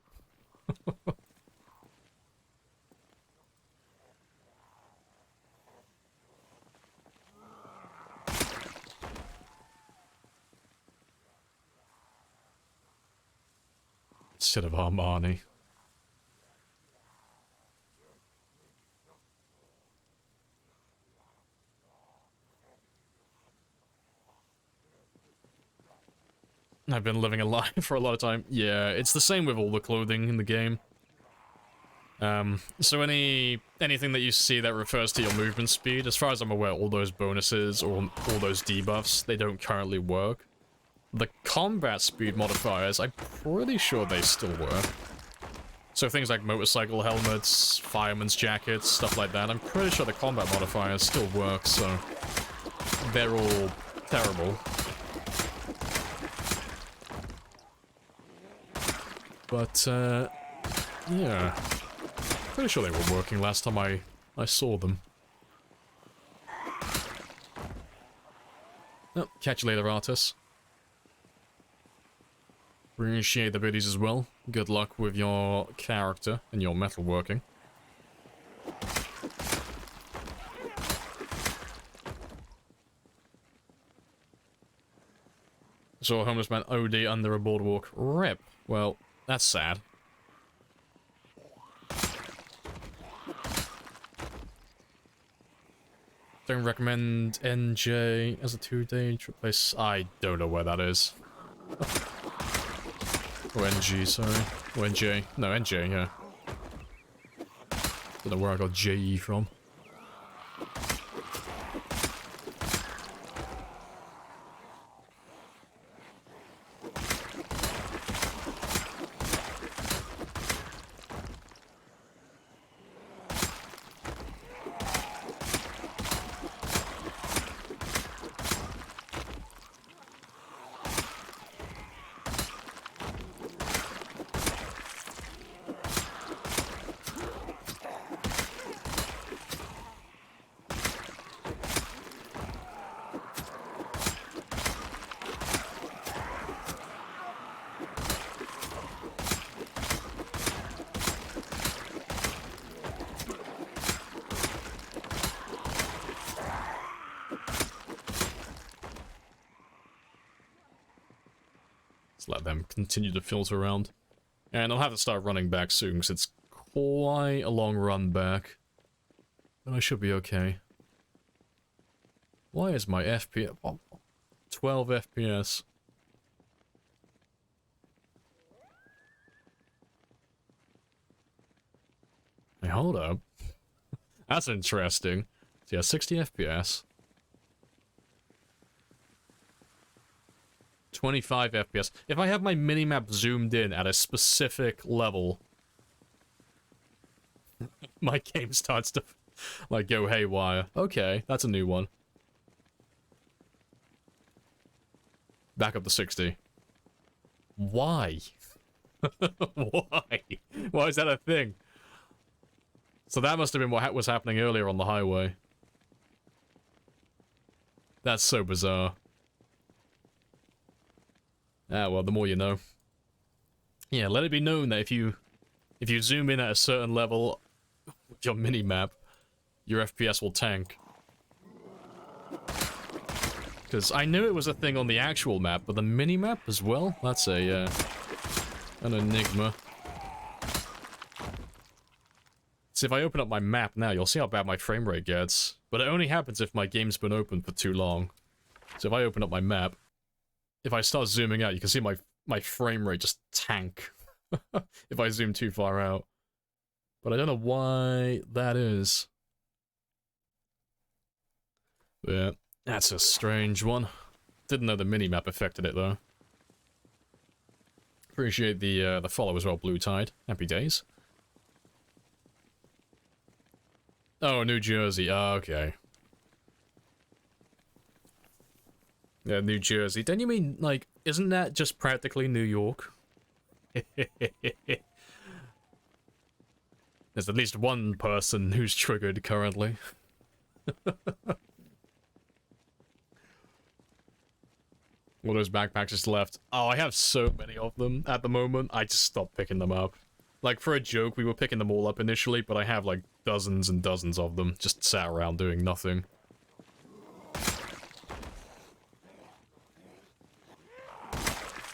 Instead of Armani. I've been living a lie for a lot of time. Yeah, it's the same with all the clothing in the game. So anything that you see that refers to your movement speed, as far as I'm aware, all those bonuses or all those debuffs, they don't currently work. The combat speed modifiers, I'm pretty sure they still work. So things like motorcycle helmets, fireman's jackets, stuff like that, I'm pretty sure the combat modifiers still work, so they're all terrible. But, yeah. Pretty sure they were working last time I saw them. Oh, catch you later, Artis. Appreciate the biddies as well. Good luck with your character and your metalworking. Saw a homeless man OD under a boardwalk. Rip. Well, that's sad. Don't recommend NJ as a 2-day trip place. I don't know where that is. Or NG, sorry. Or NJ. No, NJ, yeah. Don't know where I got JE from. Let them continue to filter around. And I'll have to start running back soon, because it's quite a long run back. But I should be okay. Why is my FPS... Oh, 12 FPS. Hey, hold up. That's interesting. So yeah, 60 FPS. 25 FPS. If I have my minimap zoomed in at a specific level, my game starts to, like, go haywire. Okay, that's a new one. Back up to 60. Why? Why? Why is that a thing? So that must have been what was happening earlier on the highway. That's so bizarre. Ah, well, the more you know. Yeah, let it be known that if you zoom in at a certain level with your mini-map, your FPS will tank. Because I knew it was a thing on the actual map, but the mini-map as well? That's an enigma. So if I open up my map now, you'll see how bad my frame rate gets. But it only happens if my game's been open for too long. So if I open up my map, if I start zooming out, you can see my frame rate just tank. If I zoom too far out. But I don't know why that is. Yeah, that's a strange one. Didn't know the minimap affected it though. Appreciate the follow as well, Blue Tide. Happy days. Oh, New Jersey. Oh, okay. Yeah, New Jersey. Don't you mean, like, isn't that just practically New York? There's at least one person who's triggered currently. All those backpacks just left. Oh, I have so many of them at the moment. I just stopped picking them up. Like, for a joke, we were picking them all up initially, but I have, like, dozens and dozens of them just sat around doing nothing.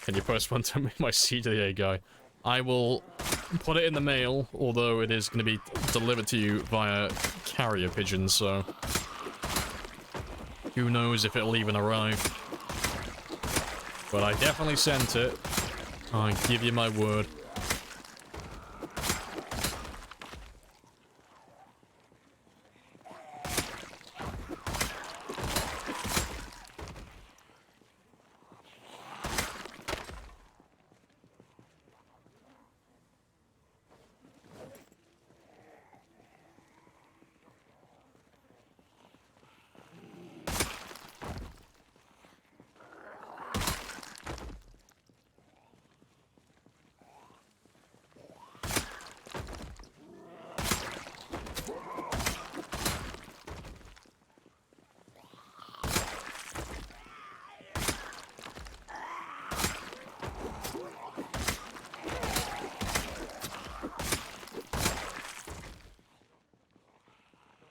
Can you post one to me, my CDA guy? I will put it in the mail, although it is going to be delivered to you via carrier pigeon, so... who knows if it'll even arrive. But I definitely sent it. I give you my word.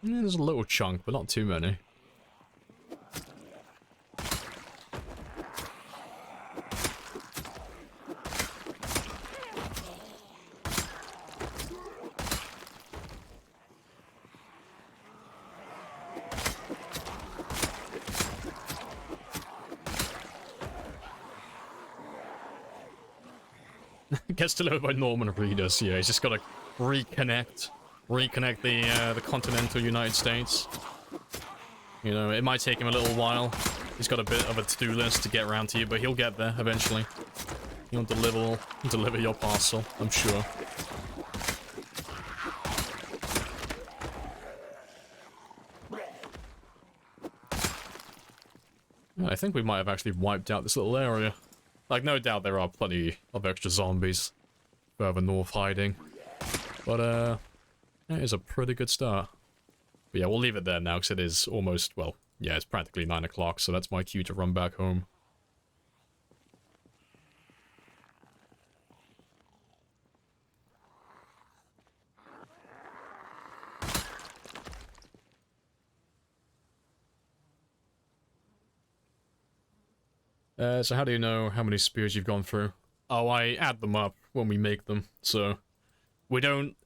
Yeah, there's a little chunk, but not too many. Gets delivered by Norman Reedus. Yeah, he's just got to reconnect the continental United States. You know, it might take him a little while. He's got a bit of a to-do list to get around to you, but he'll get there eventually. He'll deliver your parcel, I'm sure. I think we might have actually wiped out this little area. Like, no doubt there are plenty of extra zombies further north hiding. But, that is a pretty good start. But yeah, we'll leave it there now, because it is almost, well, yeah, it's practically 9 o'clock, so that's my cue to run back home. So how do you know how many spears you've gone through? Oh, I add them up when we make them, so... we don't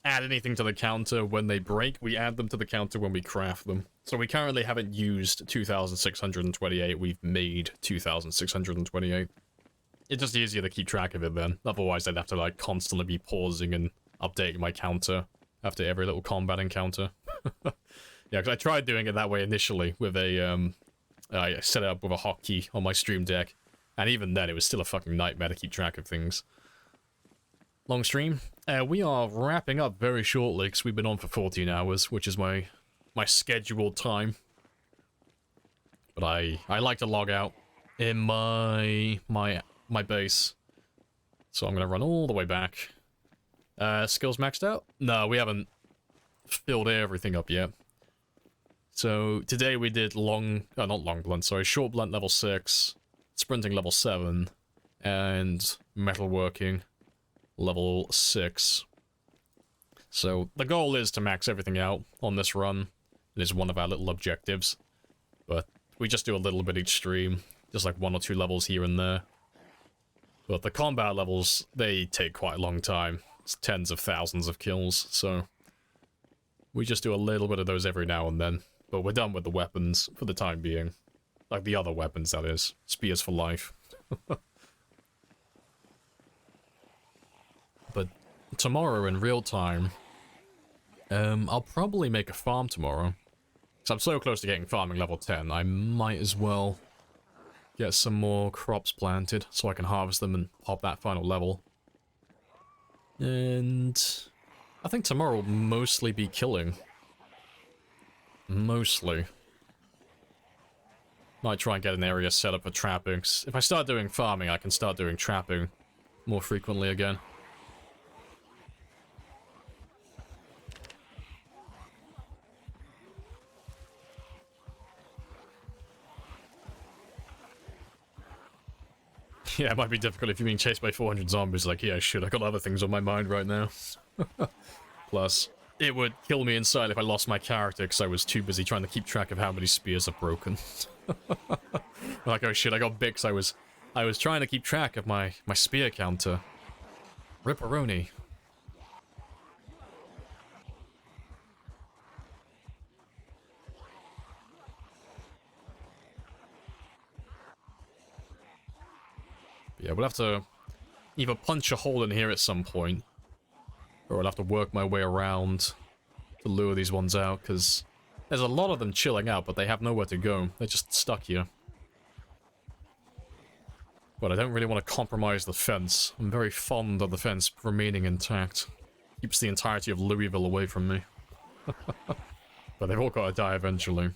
add anything to the counter when they break, we add them to the counter when we craft them. So we currently haven't used 2,628, we've made 2,628. It's just easier to keep track of it then, otherwise I'd have to like constantly be pausing and updating my counter after every little combat encounter. Yeah, because I tried doing it that way initially with a, I set it up with a hotkey on my Stream Deck, and even then it was still a fucking nightmare to keep track of things. Long stream. We are wrapping up very shortly because we've been on for 14 hours, which is my scheduled time. But I like to log out in my base. So I'm gonna run all the way back. Skills maxed out? No, we haven't filled everything up yet. So today we did not long blunt, sorry, short blunt level 6, sprinting level 7, and metalworking level 6. So the goal is to max everything out on this run. It is one of our little objectives. But we just do a little bit each stream, just like 1 or 2 levels here and there. But the combat levels, they take quite a long time. It's tens of thousands of kills, so we just do a little bit of those every now and then. But we're done with the weapons for the time being. Like the other weapons, that is. Spears for life. But tomorrow in real time, I'll probably make a farm tomorrow. So I'm so close to getting farming level 10, I might as well get some more crops planted so I can harvest them and pop that final level. And I think tomorrow will mostly be killing. Mostly. Might try and get an area set up for trapping. If I start doing farming, I can start doing trapping more frequently again. Yeah, it might be difficult if you're being chased by 400 zombies. Like, yeah, shit, I got other things on my mind right now. Plus, it would kill me inside if I lost my character because I was too busy trying to keep track of how many spears I've broken. Like, oh shit, I got big 'cause I was trying to keep track of my spear counter. Ripperoni. Yeah, we'll have to either punch a hole in here at some point, or I'll have to work my way around to lure these ones out, because there's a lot of them chilling out, but they have nowhere to go. They're just stuck here. But I don't really want to compromise the fence. I'm very fond of the fence remaining intact. Keeps the entirety of Louisville away from me. But they've all got to die eventually.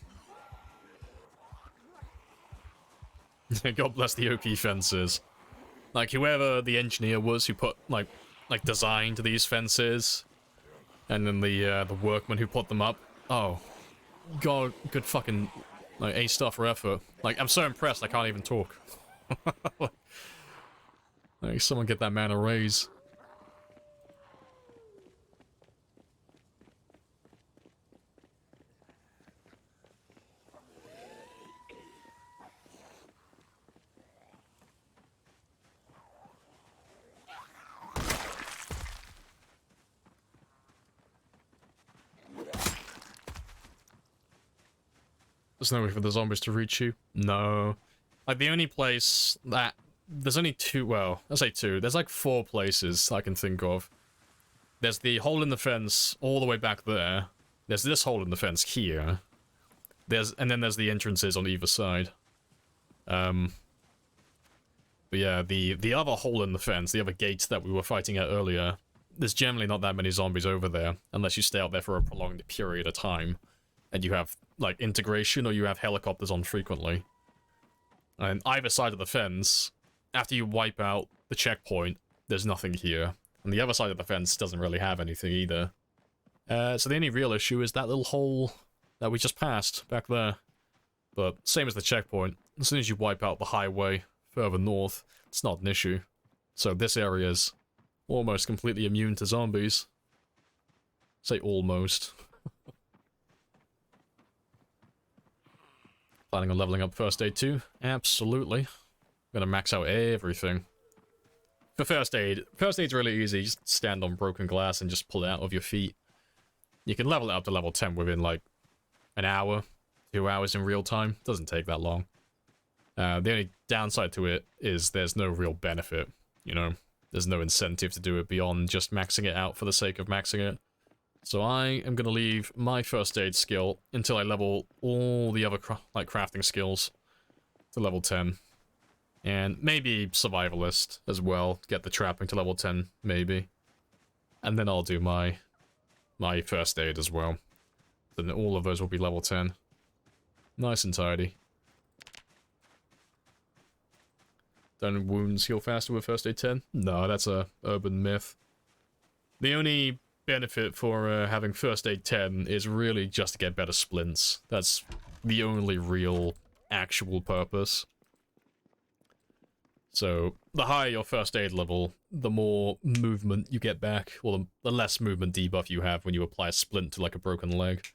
God bless the OP fences. Like, whoever the engineer was who put, like designed these fences, and then the workman who put them up. Oh, God, good fucking, like, A star for effort. Like, I'm so impressed I can't even talk. Like, someone get that man a raise. There's no way for the zombies to reach you. No. Like, the only place that... There's only two... Well, I say two. There's like 4 places I can think of. There's the hole in the fence all the way back there. There's this hole in the fence here. And then there's the entrances on either side. But yeah, the other hole in the fence, the other gate that we were fighting at earlier, there's generally not that many zombies over there, unless you stay out there for a prolonged period of time. And you have, like, integration, or you have helicopters on frequently. And either side of the fence, after you wipe out the checkpoint, there's nothing here. And the other side of the fence doesn't really have anything either. So the only real issue is that little hole that we just passed back there. But same as the checkpoint, as soon as you wipe out the highway further north, it's not an issue. So this area is almost completely immune to zombies. Say almost. Planning on leveling up first aid too? Absolutely. Gonna max out everything. For first aid's really easy. Just stand on broken glass and just pull it out of your feet. You can level it up to level 10 within like an hour, 2 hours in real time. Doesn't take that long. The only downside to it is there's no real benefit, you know? There's no incentive to do it beyond just maxing it out for the sake of maxing it. So I am going to leave my first aid skill until I level all the other crafting skills to level 10. And maybe survivalist as well, get the trapping to level 10, maybe. And then I'll do my first aid as well. Then all of those will be level 10. Nice and tidy. Don't wounds heal faster with first aid 10? No, that's a urban myth. The only benefit for having first aid 10 is really just to get better splints. That's the only real, actual purpose. So, the higher your first aid level, the more movement you get back, or the less movement debuff you have when you apply a splint to, like, a broken leg.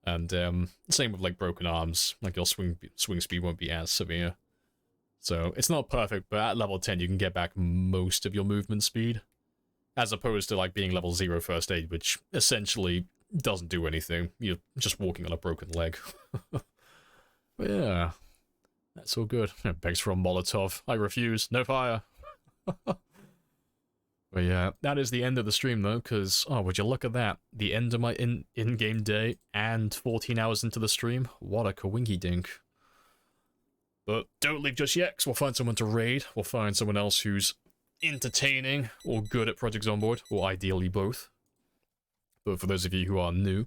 And, same with, like, broken arms. Like, your swing speed won't be as severe. So, it's not perfect, but at level 10 you can get back most of your movement speed. As opposed to, like, being level 0 first aid, which essentially doesn't do anything. You're just walking on a broken leg. But yeah, that's all good. Begs for a Molotov. I refuse. No fire. But yeah, that is the end of the stream, though, because, oh, would you look at that? The end of my in-game day and 14 hours into the stream. What a kawinky-dink. But don't leave just yet, because we'll find someone to raid. We'll find someone else who's entertaining or good at Project Zomboid, or ideally both. But for those of you who are new,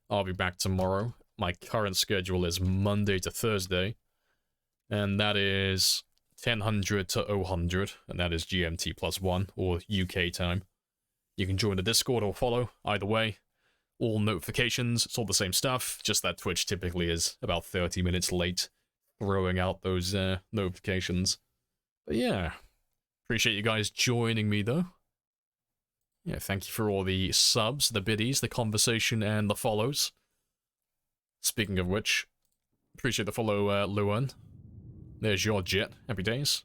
I'll be back tomorrow. My current schedule is Monday to Thursday, and that is 1000 to 000, and that is GMT +1, or UK time. You can join the Discord or follow, either way. All notifications, it's all the same stuff, just that Twitch typically is about 30 minutes late throwing out those notifications. But yeah, appreciate you guys joining me, though. Yeah, thank you for all the subs, the biddies, the conversation, and the follows. Speaking of which, appreciate the follow, Luan. There's your jet. Happy days.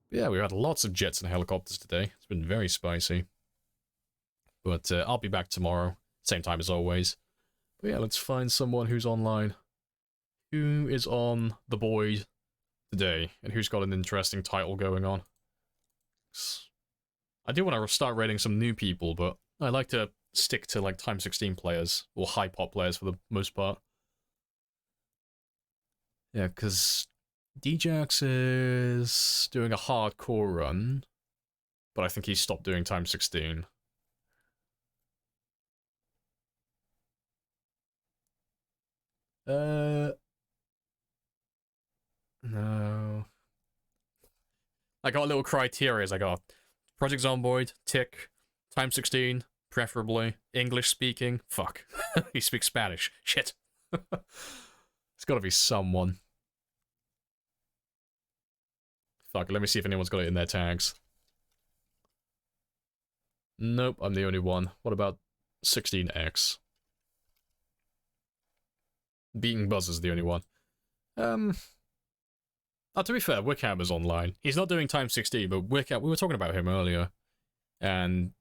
Yeah, we had lots of jets and helicopters today. It's been very spicy. But I'll be back tomorrow, same time as always. But yeah, let's find someone who's online. Who is on the board today, and who's got an interesting title going on? I do want to start raiding some new people, but I like to stick to like Time 16 players, or high pop players for the most part. Yeah, because Djax is doing a hardcore run, but I think he stopped doing Time 16. No. I got little criteria. I got Project Zomboid, tick, Time 16, preferably, English speaking, fuck. He speaks Spanish, shit. It's gotta be someone. Fuck, let me see if anyone's got it in their tags. Nope, I'm the only one. What about 16X? Beating Buzz is the only one. Oh, to be fair, Wickhammer's online. He's not doing Time 16, but Wickhammer, we were talking about him earlier. And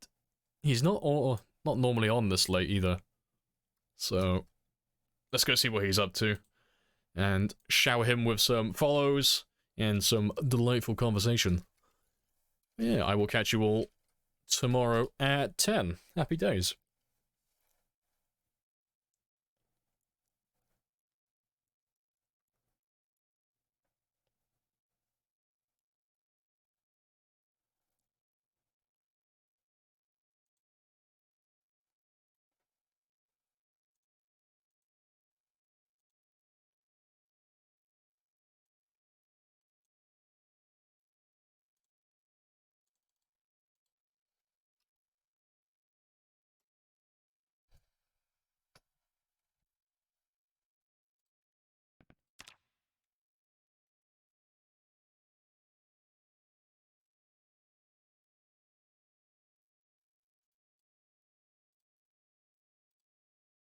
he's not normally on this late either. So, let's go see what he's up to. And shower him with some follows and some delightful conversation. Yeah, I will catch you all tomorrow at 10. Happy days.